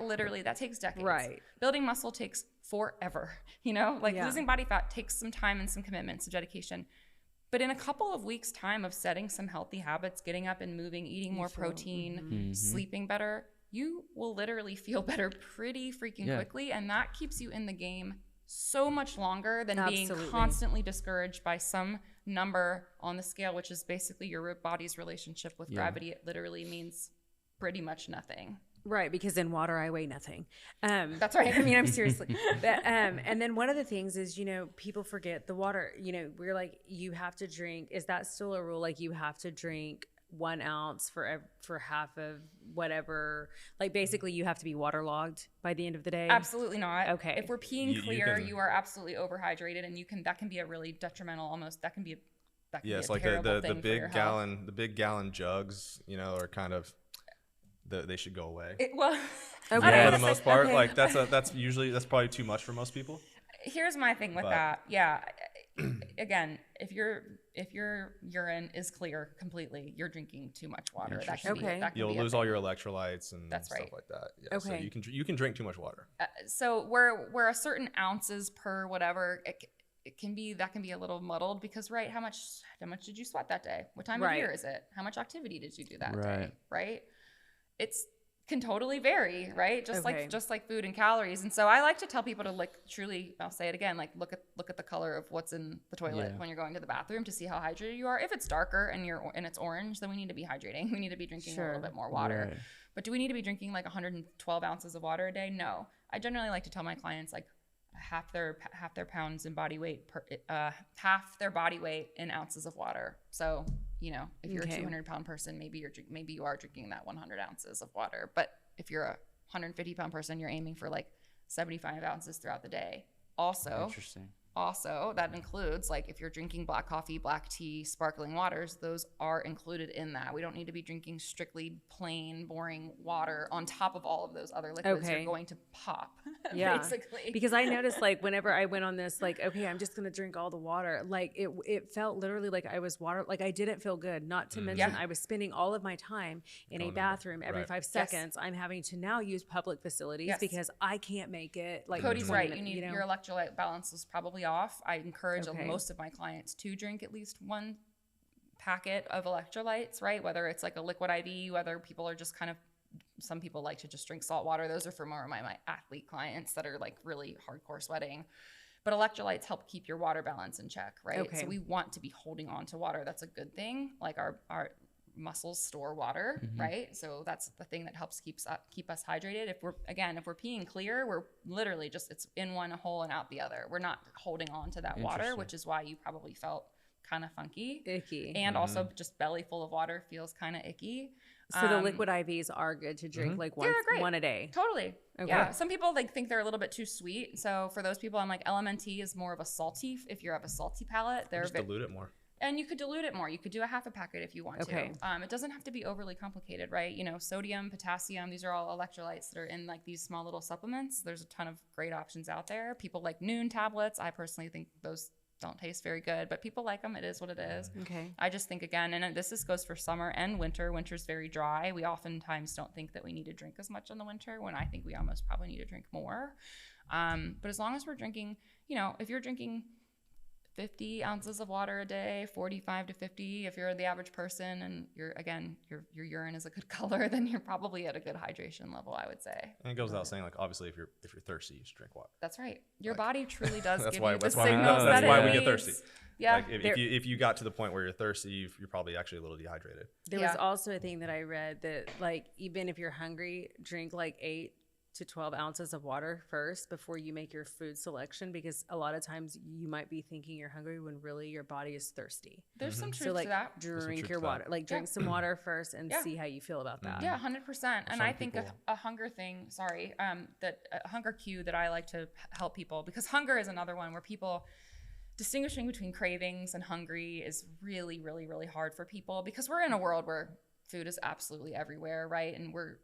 takes decades. Right. Building muscle takes forever. Losing body fat takes some time and some commitment, some dedication. But in a couple of weeks' time of setting some healthy habits, getting up and moving, eating more protein, sleeping better, you will literally feel better pretty freaking quickly. And that keeps you in the game so much longer than being constantly discouraged by some number on the scale, which is basically your body's relationship with gravity. It literally means pretty much nothing. Right, because in water I weigh nothing. That's right. I mean, I'm seriously. But, and then one of the things is, people forget the water. We're like, you have to drink. Is that still a rule? Like, you have to drink 1 ounce for half of whatever. Like, basically, you have to be waterlogged by the end of the day. Absolutely not. Okay. If we're peeing clear, you are absolutely overhydrated, and that can be a really detrimental. That can be that can Yeah, be it's a like terrible the thing for your health. the big gallon jugs, you know, are kind of they should go away. Well, Okay. I don't For wanna the say- most part, okay. like that's probably too much for most people. Here's my thing with But- that. Yeah. Again, if your urine is clear completely, you're drinking too much water. That can Okay. be, that can You'll be a lose all thing. your electrolytes and That's stuff right. like that. Yeah, so Okay. you can drink too much water. So where a certain ounces per whatever, it can be, that can be a little muddled because, right, how much did you sweat that day? What time of Right. year is it? How much activity did you do that day? Right. Right? It's can totally vary, right? Just Okay. like food and calories. And so I like to tell people to, like, truly, I'll say it again, like look at the color of what's in the toilet Yeah. when you're going to the bathroom to see how hydrated you are. If it's darker and it's orange, then we need to be hydrating. We need to be drinking a Sure. little bit more water. Right. But do we need to be drinking like 112 ounces of water a day? No. I generally like to tell my clients like half their pounds in body weight half their body weight in ounces of water. So, you know, if you're Okay. a 200-pound person, maybe you are drinking that 100 ounces of water. But if you're a 150-pound person, you're aiming for like 75 ounces throughout the day. Interesting. Also, that includes, like, if you're drinking black coffee, black tea, sparkling waters, those are included in that. We don't need to be drinking strictly plain, boring water on top of all of those other liquids. Okay. You're going to pop, Yeah. basically. Because I noticed, like, whenever I went on this, like, okay, I'm just gonna drink all the water. Like, it felt literally like I was water. Like, I didn't feel good. Not to mention, Yeah. I was spending all of my time in Going a in the- bathroom every right. 5 seconds. I'm having to now use public facilities Yes. because I can't make it. Like, Cody's 20 right. minutes, You need know? your electrolyte balance is probably off. I encourage Okay. most of my clients to drink at least one packet of electrolytes, right? Whether it's like a liquid IV, whether people are just kind of, some people like to just drink salt water. Those are for more of my athlete clients that are like really hardcore sweating. But electrolytes help keep your water balance in check, right? Okay. So we want to be holding on to water. That's a good thing. Like our muscles store water, right? So that's the thing that helps keep us hydrated. If we're peeing clear, we're literally just, it's in one hole and out the other. We're not holding on to that water, Interesting. which is why you probably felt kind of funky. Icky. And also just belly full of water feels kind of icky. So the liquid IVs are good to drink like they're great. one a day. Totally. Okay. Yeah. Some people like think they're a little bit too sweet. So for those people, I'm like, LMNT is more of a salty. If you have a salty palate, they're Just dilute it more. and you could dilute it more. You could do a half a packet if you want Okay. to. It doesn't have to be overly complicated, right? You know, sodium, potassium, these are all electrolytes that are in like these small little supplements. There's a ton of great options out there. People like Noon tablets. I personally think those don't taste very good, but people like them. It is what it is. Okay. I just think, again, and this goes for summer and winter. Winter's very dry. We oftentimes don't think that we need to drink as much in the winter when I think we almost probably need to drink more. But as long as we're drinking, you know, if you're drinking 50 ounces of water a day, 45 to 50, if you're the average person and your urine is a good color, then you're probably at a good hydration level, I would say. And it goes without saying, like, obviously, if you're thirsty, you should drink water. That's right. Your Like, body truly does that's give why- you the that's why we- signals that's that why it we get needs. thirsty. Yeah. Like, if you got to the point where you're thirsty, you're probably actually a little dehydrated. There Yeah. was also a thing that I read that, like, even if you're hungry, drink like 8 to 12 ounces of water first before you make your food selection, because a lot of times you might be thinking you're hungry when really your body is thirsty. There's some truth So, like, to that. drink truth your to that. water. Like, drink some water first and Yeah. see how you feel about that. Yeah, 100%. And Some I think people- a hunger thing, that a hunger cue that I like to help people, because hunger is another one where people distinguishing between cravings and hungry is really, really, really hard for people, because we're in a world where food is absolutely everywhere, right? And we're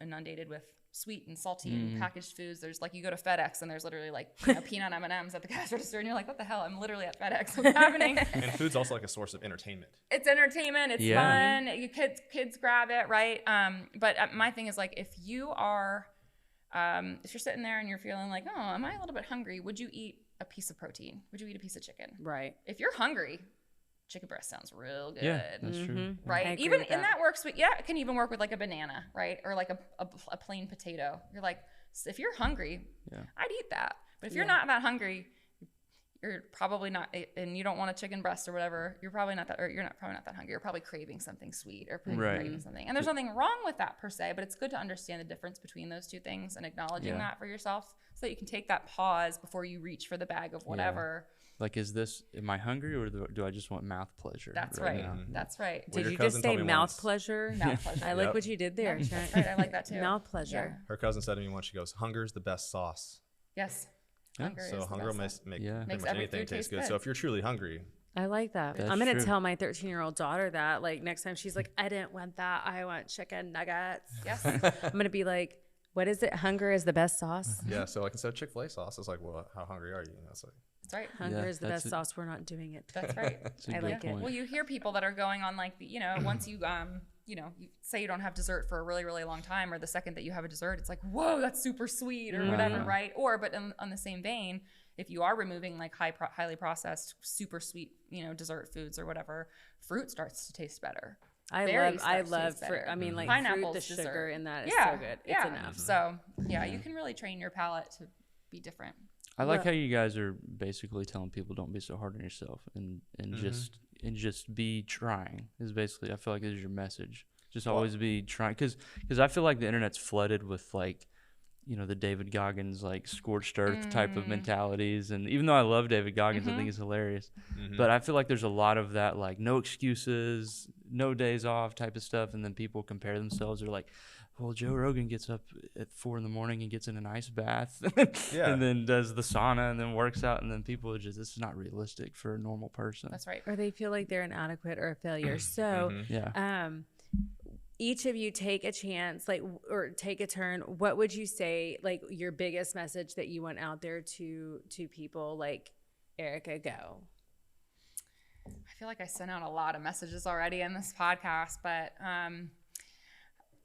inundated with sweet and salty and packaged foods. There's like, you go to FedEx and there's literally like, you know, peanut M&Ms at the cash register, and you're like, what the hell? I'm literally at FedEx. What's happening? And food's also like a source of entertainment. It's entertainment. It's Yeah. fun. You kids grab it, right? But my thing is, like, if you are, if you're sitting there and you're feeling like, oh, am I a little bit hungry? Would you eat a piece of protein? Would you eat a piece of chicken? Right. If you're hungry, chicken breast sounds real good. Yeah, that's true. I Right. agree Even with and that. that works with, yeah, it can even work with like a banana, right? Or like a plain potato. You're like, if you're hungry, Yeah. I'd eat that. But if you're not that hungry, you're probably not, and you don't want a chicken breast or whatever, you're probably not that hungry. You're probably craving something sweet or Right. craving something. And there's nothing wrong with that per se, but it's good to understand the difference between those two things and acknowledging Yeah. that for yourself so that you can take that pause before you reach for the bag of whatever. Like, am I hungry, or do I just want mouth pleasure? That's right. now? That's right. Well, Did your you cousin just told say me mouth once. pleasure? Mouth pleasure. I like Yep. what you did there. That's Trent. right. I like that too. Mouth pleasure. Her cousin said to me once, she goes, hunger's the best sauce. Yes. Yeah. Hunger is So the hunger best will sauce. make Yeah. pretty Makes much every anything food taste taste good. good. So if you're truly hungry, I like that. That's I'm going to true. tell my 13-year-old daughter that, like, next time she's like, I didn't want that. I want chicken nuggets. Yes. I'm going to be like, what is it? Hunger is the best sauce. Yeah. So like instead of Chick-fil-A sauce, it's like, well, how hungry are you? You know, it's like, That's right. Hunger Yeah, is the that's best it. sauce. We're not doing it. That's right. That's a I good like it. point. Well, you hear people that are going on like, once you, you say you don't have dessert for a really, really long time, or the second that you have a dessert, it's like, whoa, that's super sweet or whatever, Yeah. right? Or, but on the same vein, if you are removing like highly processed, super sweet, dessert foods or whatever, fruit starts to taste better. I Berries love starts to taste fruit. better. I mean, like Pineapple's fruit, the sugar dessert. in that is Yeah, so good. It's yeah. enough. So yeah, you can really train your palate to be different. I like Well- how you guys are basically telling people don't be so hard on yourself and just be trying is basically, I feel like this is your message. Just always be trying, because I feel like the internet's flooded with like, the David Goggins like scorched earth type of mentalities, and even though I love David Goggins, I think he's hilarious, but I feel like there's a lot of that like no excuses, no days off type of stuff, and then people compare themselves. They're like, well, Joe Rogan gets up at 4 a.m. and gets in an ice bath, Yeah. and then does the sauna, and then works out, and then people are just, this is not realistic for a normal person. That's right. Or they feel like they're inadequate or a failure. So, Yeah. each of you take a chance, or take a turn. What would you say, like, your biggest message that you want out there to people? Like, Erika, go. I feel like I sent out a lot of messages already in this podcast, but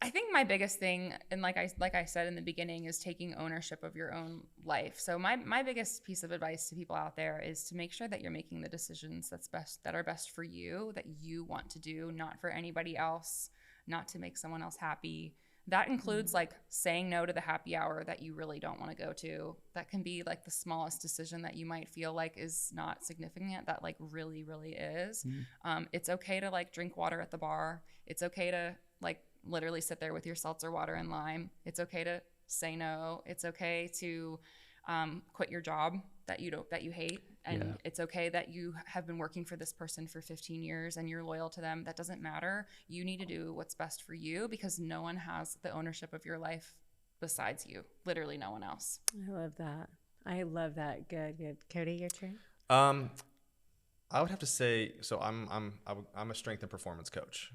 I think my biggest thing, and like I said in the beginning, is taking ownership of your own life. So my biggest piece of advice to people out there is to make sure that you're making the decisions that are best for you, that you want to do, not for anybody else, not to make someone else happy. That includes like saying no to the happy hour that you really don't want to go to. That can be like the smallest decision that you might feel like is not significant, that like really, really is. It's okay to like drink water at the bar. It's okay to like literally sit there with your seltzer water and lime. It's okay to say no. It's okay to quit your job that you hate. And it's okay that you have been working for this person for 15 years and you're loyal to them. That doesn't matter. You need to do what's best for you, because no one has the ownership of your life besides you. Literally no one else. I love that. Good. Cody, your turn. I would have to say, so I'm a strength and performance coach.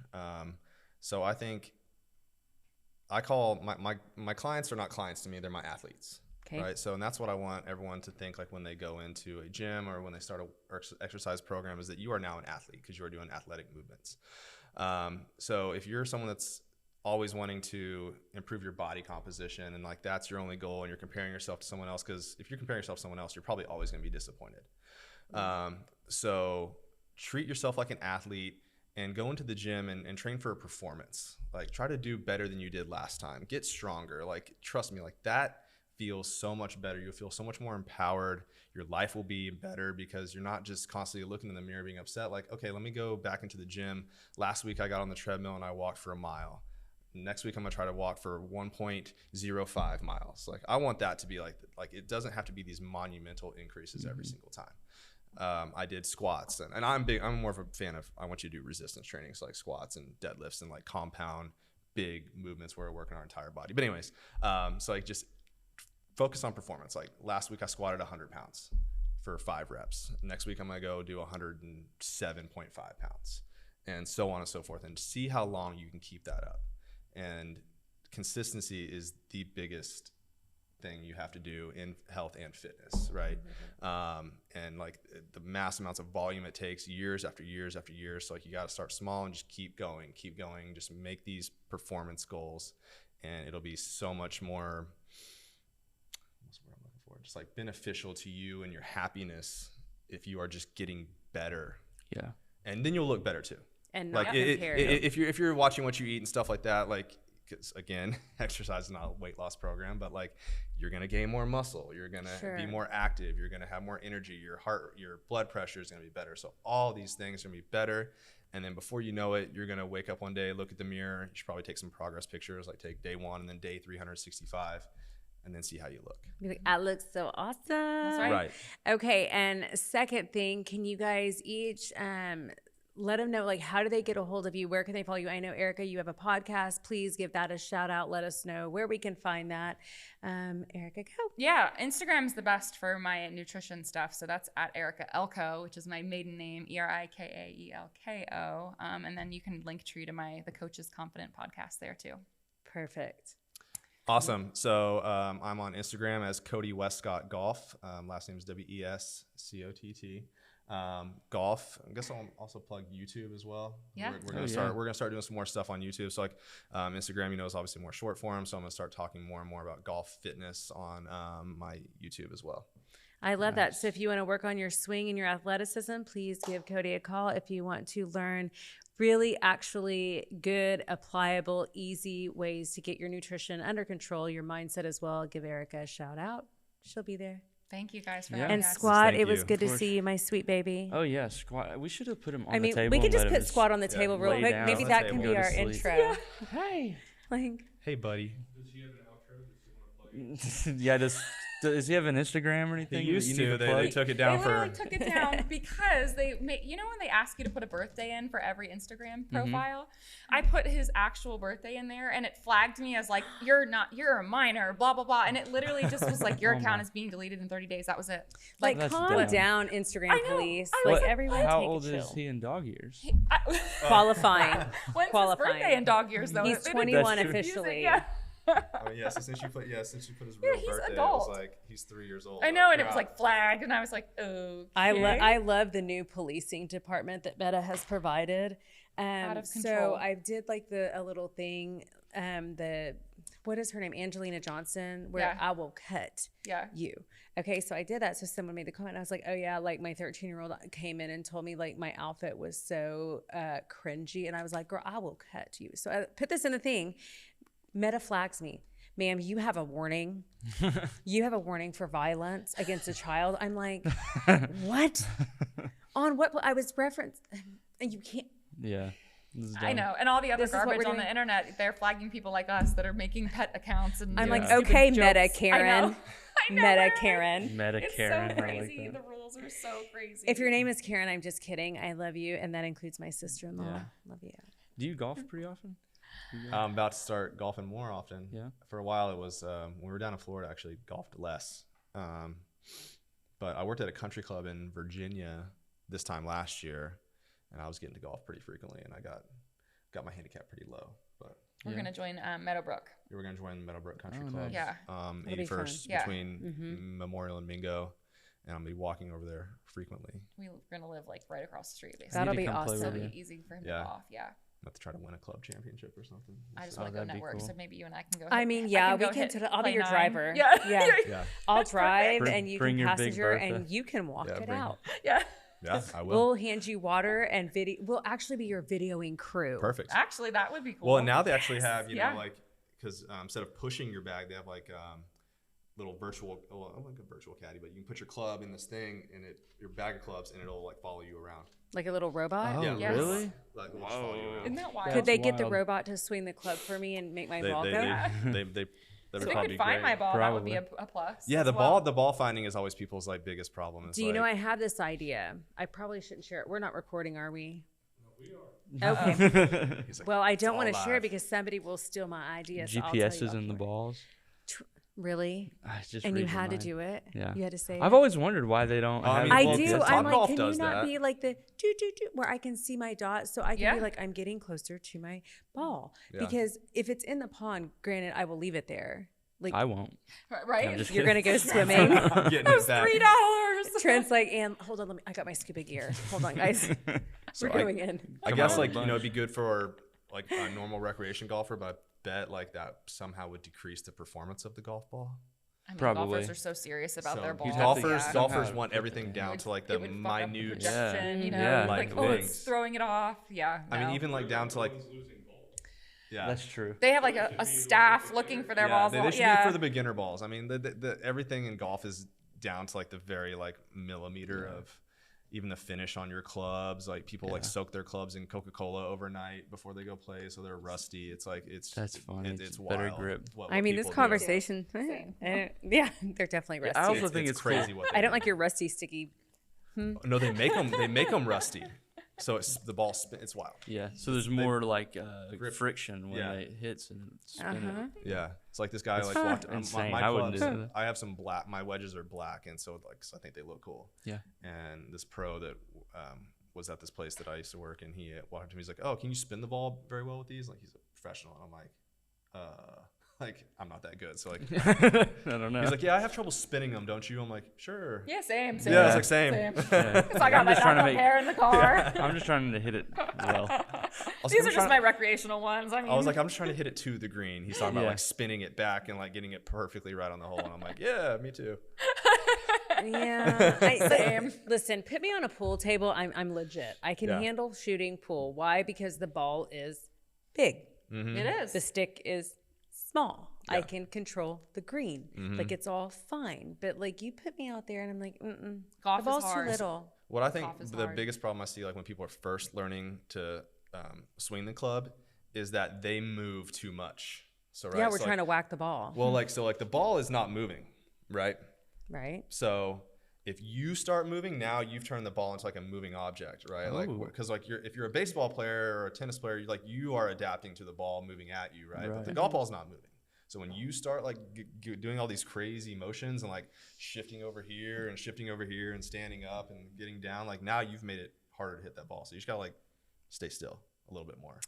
So I think I call my clients are not clients to me; they're my athletes. Okay. Right. So, and that's what I want everyone to think, like when they go into a gym or when they start a exercise program, is that you are now an athlete because you are doing athletic movements. So if you're someone that's always wanting to improve your body composition and like that's your only goal, and you're comparing yourself to someone else, because if you're comparing yourself to someone else, you're probably always going to be disappointed. So treat yourself like an athlete and go into the gym and train for a performance. Like try to do better than you did last time. Get stronger. Like trust me, like that feels so much better. You'll feel so much more empowered. Your life will be better because you're not just constantly looking in the mirror being upset. Like, okay, let me go back into the gym. Last week I got on the treadmill and I walked for a mile. Next week I'm gonna try to walk for 1.05 miles. Like I want that to be like it doesn't have to be these monumental increases every single time. I did squats and I'm more of a fan of, I want you to do resistance training. So like squats and deadlifts and like compound big movements where we're working our entire body. But anyways, so like just focus on performance. Like last week I squatted 100 pounds for 5 reps. Next week I'm gonna go do 107.5 pounds and so on and so forth, and see how long you can keep that up. And consistency is the biggest thing you have to do in health and fitness, right? And like the mass amounts of volume it takes years after years after years. So like you got to start small and just keep going, just make these performance goals, and it'll be so much more, what's the word I'm looking for? Just like beneficial to you and your happiness if you are just getting better. Yeah. And then you'll look better too. And not Like compare. if you're watching what you eat and stuff like that, like, because again, exercise is not a weight loss program, but like you're gonna gain more muscle, you're gonna be more active, you're gonna have more energy, your blood pressure is gonna be better. So all these things are gonna be better, and then before you know it, you're gonna wake up one day, look at the mirror. You should probably take some progress pictures, like take day 1 and then day 365, and then see how you look. Be like, I look so awesome. That's right. Okay, and second thing, can you guys each let them know, like, how do they get a hold of you? Where can they follow you? I know, Erika, you have a podcast. Please give that a shout out. Let us know where we can find that. Erika, go. Yeah, Instagram's the best for my nutrition stuff. So that's at Erika Elko, which is my maiden name, ErikaElko. And then you can link tree to the Coach's Confident podcast there too. Perfect. Awesome. So I'm on Instagram as Cody Wescott Golf. Last name is Wescott. Golf. I guess I'll also plug YouTube as well. Yeah. We're gonna start doing some more stuff on YouTube. So like Instagram, is obviously more short form. So I'm gonna start talking more and more about golf fitness on my YouTube as well. I love that. So if you want to work on your swing and your athleticism, please give Cody a call. If you want to learn really actually good, applicable, easy ways to get your nutrition under control, your mindset as well, give Erika a shout out. She'll be there. Thank you guys for Yeah. having And us. Squad, Thank it was you. good to see you, my sweet baby. Oh yeah, Squad. We should have put him on I the mean, table. we could and just let put him Squad on the table real lay quick. down. Maybe On that the can table. be our Go to intro. sleep. Hey. Like, Hey, buddy. Yeah, does he have an Instagram or anything? He used that you need to. plug? They took it They down literally for. took it down because they made, when they ask you to put a birthday in for every Instagram profile, I put his actual birthday in there and it flagged me as like, you're a minor, blah, blah, blah. And it literally just was like, your Oh account my. is being deleted in 30 days. That was it. like That's calm dumb. down, Instagram I know. police. I was Like, like, everyone How take old a is chill. he in dog years? Qualifying. When's Qualifying. his birthday in dog years though? He's They didn't 21 That's true. use it, officially. Yeah. Oh yeah. So since you put his Yeah, real he's birthday, adult. it was like he's 3 years old. I know, and it Yeah. was like flagged, and I was like, okay. I love the new policing department that Meta has provided. Out of So control. I did like a little thing. What is her name? Angelina Johnson, where Yeah. I will cut Yeah. you. Okay, so I did that. So someone made the comment. I was like, oh yeah, like my 13-year-old came in and told me like my outfit was so cringy, and I was like, girl, I will cut you. So I put this in the thing. Meta flags me. Ma'am, you have a warning. You have a warning for violence against a child. I'm like, what? On what? I was referenced, and you can't. Yeah. This is I dumb. know, and all the other This is what garbage we're on the doing. internet, they're flagging people like us that are making pet accounts and I'm doing like, stupid okay, jokes. Meta I Karen. know. I know, Meta right? Karen. Meta It's Karen. so I like crazy. that. The rules are so crazy. If your name is Karen, I'm just kidding. I love you, and that includes my sister-in-law. Yeah. Love you. Do you golf pretty often? I'm about to start golfing more often. Yeah. For a while, it was when we were down in Florida. I actually golfed less, but I worked at a country club in Virginia this time last year, and I was getting to golf pretty frequently, and I got my handicap pretty low. But We're Yeah. going to join Meadowbrook. we were going to join Meadowbrook Country Oh, Club. nice. Yeah. That'll be fun. 81st Yeah. between Memorial and Mingo, and I'm gonna be walking over there frequently. We're going to live like right across the street, basically. That'll need to be come play So with it'll you. be easy for him Yeah. to golf. Yeah. Not to try to win a club championship or something. I just Oh, want to go that'd be network, cool. so maybe you and I can go. I hit- mean, yeah, can we go can. hit I'll be play your 9. driver. Yeah. Yeah. Yeah, I'll That's drive, perfect. and you Bring can your Big passenger, Bertha. and you can walk it bring- out. Yeah. yeah, I will. We'll hand you water and video. We'll actually be your videoing crew. Perfect. Actually, that would be cool. Well, and now they actually have, you Yeah. know, like, because instead of pushing your bag, they have like little virtual, well, like a virtual caddy, but you can put your club in this thing and your bag of clubs, and it'll like follow you around. Like a little robot. Oh, Yeah. Yes. really? Like it'll just follow you around. Isn't that wild? Could they That's get the wild. robot to swing the club for me and make my They, ball they, go? they, they, If would we probably could be find great. my ball, that would be Probably. a plus. Yeah, as the well. ball finding is always people's like biggest problem. Is Do you know like, I have this idea? I probably shouldn't share it. We're not recording, are we? Okay. he's like, Well, I "It's don't all want to share live." it because somebody will steal my idea. So I'll tell GPS you is in the afterward. balls. Really? It's just And you reading had to mine. do it? Yeah. You had to say I've it? always wondered why they don't. I have mean, I well, do. yeah, I'm Topgolf like, can you does not that. be like the do where I can see my dots so I can Yeah. be like I'm getting closer to my ball? Yeah. Because if it's in the pond, granted, I will leave it there. Like I won't. Right? I'm just you're gonna kidding. go swimming. I'm getting That was it back. $3. Trent's like, and hold on, I got my scuba gear. Hold on, guys. So We're going in. I Come guess on, like bunch. it'd be good for like a normal recreation golfer, but I bet like that somehow would decrease the performance of the golf ball. I mean, Probably. golfers are so serious about So their balls. golfers yeah. golfers Somehow want put everything it- down to like the It would fuck up the minute. projection, you know, Yeah. like, Like oh, it's things. throwing it off. Yeah. I mean, no. even like down to like. Yeah. That's true. They have like a staff looking for their balls. They should yeah. be for the beginner balls. I mean, the everything in golf is down to like the very like millimeter of even the finish on your clubs. Like people like soak their clubs in Coca-Cola overnight before they go play, so they're rusty. It's like That's funny. It's Better wild grip. what I mean, this people do. conversation. yeah, they're definitely rusty. I also think it's it's crazy cool. what they I don't do. like your rusty sticky. No, they make them rusty. So the ball it's wild. Yeah. So there's more like grip. friction when Yeah. it hits and it's spinning. Yeah, it's like this guy It's like walked. insane. My I wouldn't clubs, do that. I have some black. My wedges are black, and so I think they look cool. Yeah. And this pro that was at this place that I used to work, and he walked up to me. He's like, "Oh, can you spin the ball very well with these?" Like he's a professional, and I'm like, I'm not that good. So like, I don't know. he's like, "Yeah, I have trouble spinning them, don't you?" I'm like, "Sure." Yeah, same. Yeah, it's like same. Yeah. It's like I got my just trying to knockout make- pair in the car. I'm just trying to hit it well. These are just my recreational ones. I mean, I was like, I'm just trying to hit it to the green. He's talking about Yeah. like spinning it back and like getting it perfectly right on the hole. And I'm like, yeah, me too. Yeah. Same. Listen, put me on a pool table. I'm legit. I can Yeah. handle shooting pool. Why? Because the ball is big. it is. The stick is small. I Yeah. can control the green. Like it's all fine. But like you put me out there and I'm like, Golf the is ball's hard. too little. What I think Golf is the hard. biggest problem I see, like when people are first learning to swing the club, is that they move too much. So right, Yeah, we're so, trying to like, whack the ball. well, like so, like the ball is not moving, right? Right? So if you start moving, now you've turned the ball into like a moving object, right? Like Ooh. because like if you're a baseball player or a tennis player, you are adapting to the ball moving at you, right? But Right. the golf ball's not moving. So when you start like doing all these crazy motions and like shifting over here and standing up and getting down, like now you've made it harder to hit that ball. So you just gotta like stay still a little bit more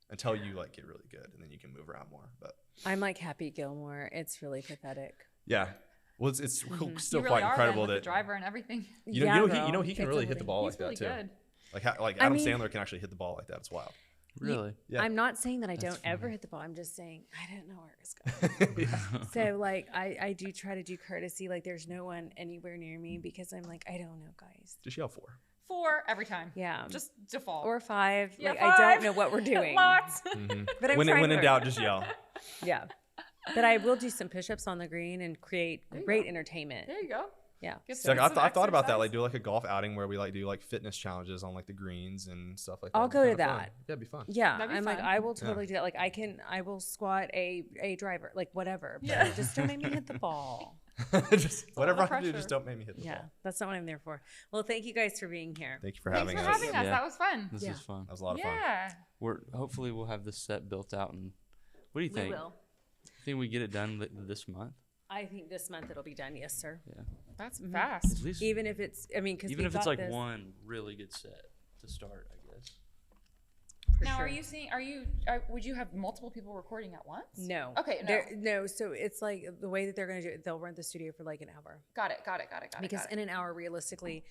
until you like get really good, and then you can move around more. But I'm like Happy Gilmore. It's really pathetic. yeah, well, it's still you quite really are incredible then, with that the driver and everything. you know, Yeah, he girl. can It's really hit the amazing. ball He's like really that too. good. Like I Adam mean- Sandler can actually hit the ball like that. It's wild. Really? Yeah. I'm not saying that I That's don't ever funny. hit the ball. I'm just saying I don't know where it's going. So like I do try to do courtesy. Like there's no one anywhere near me because I'm like, I don't know, guys. Just yell 4. 4 every time. Yeah. Just default. Or 5. Yeah, like 5. I don't know what we're doing. Lots. But I'm When trying in to- doubt, just yell. Yeah. But I will do some push-ups on the green and create you great go. entertainment. There you go. Yeah. Get So, like, some I've thought about that, exercise. like do like a golf outing where we like do like fitness challenges on like the greens and stuff like that. I'll It'd go be to kinda fun. that. Yeah, it'd be fun. Yeah, That'd be I'm like, fun. I will totally do that. Like, I will squat a driver, like whatever. But Yeah. just don't make me hit the ball. Just whatever I lot of do, just pressure. don't make me hit the Yeah, ball. that's not what I'm there for. Well, thank you guys for being here. Thank you for Thanks having for us. having us. Yeah. That was fun. This Yeah. is fun. That was a lot of fun. Yeah. Hopefully we'll have this set built out, and what do you We think? will. Think we get it done this month? I think this month it'll be done. Yes, sir. Yeah. That's fast. At least Even if it's, I mean, because even if it's like one really good set to start, I guess. Now, are you seeing? Would you have multiple people recording at once? No. Okay, no. No. So it's like the way that they're going to do it. They'll rent the studio for like an hour Got it. because in an hour, realistically,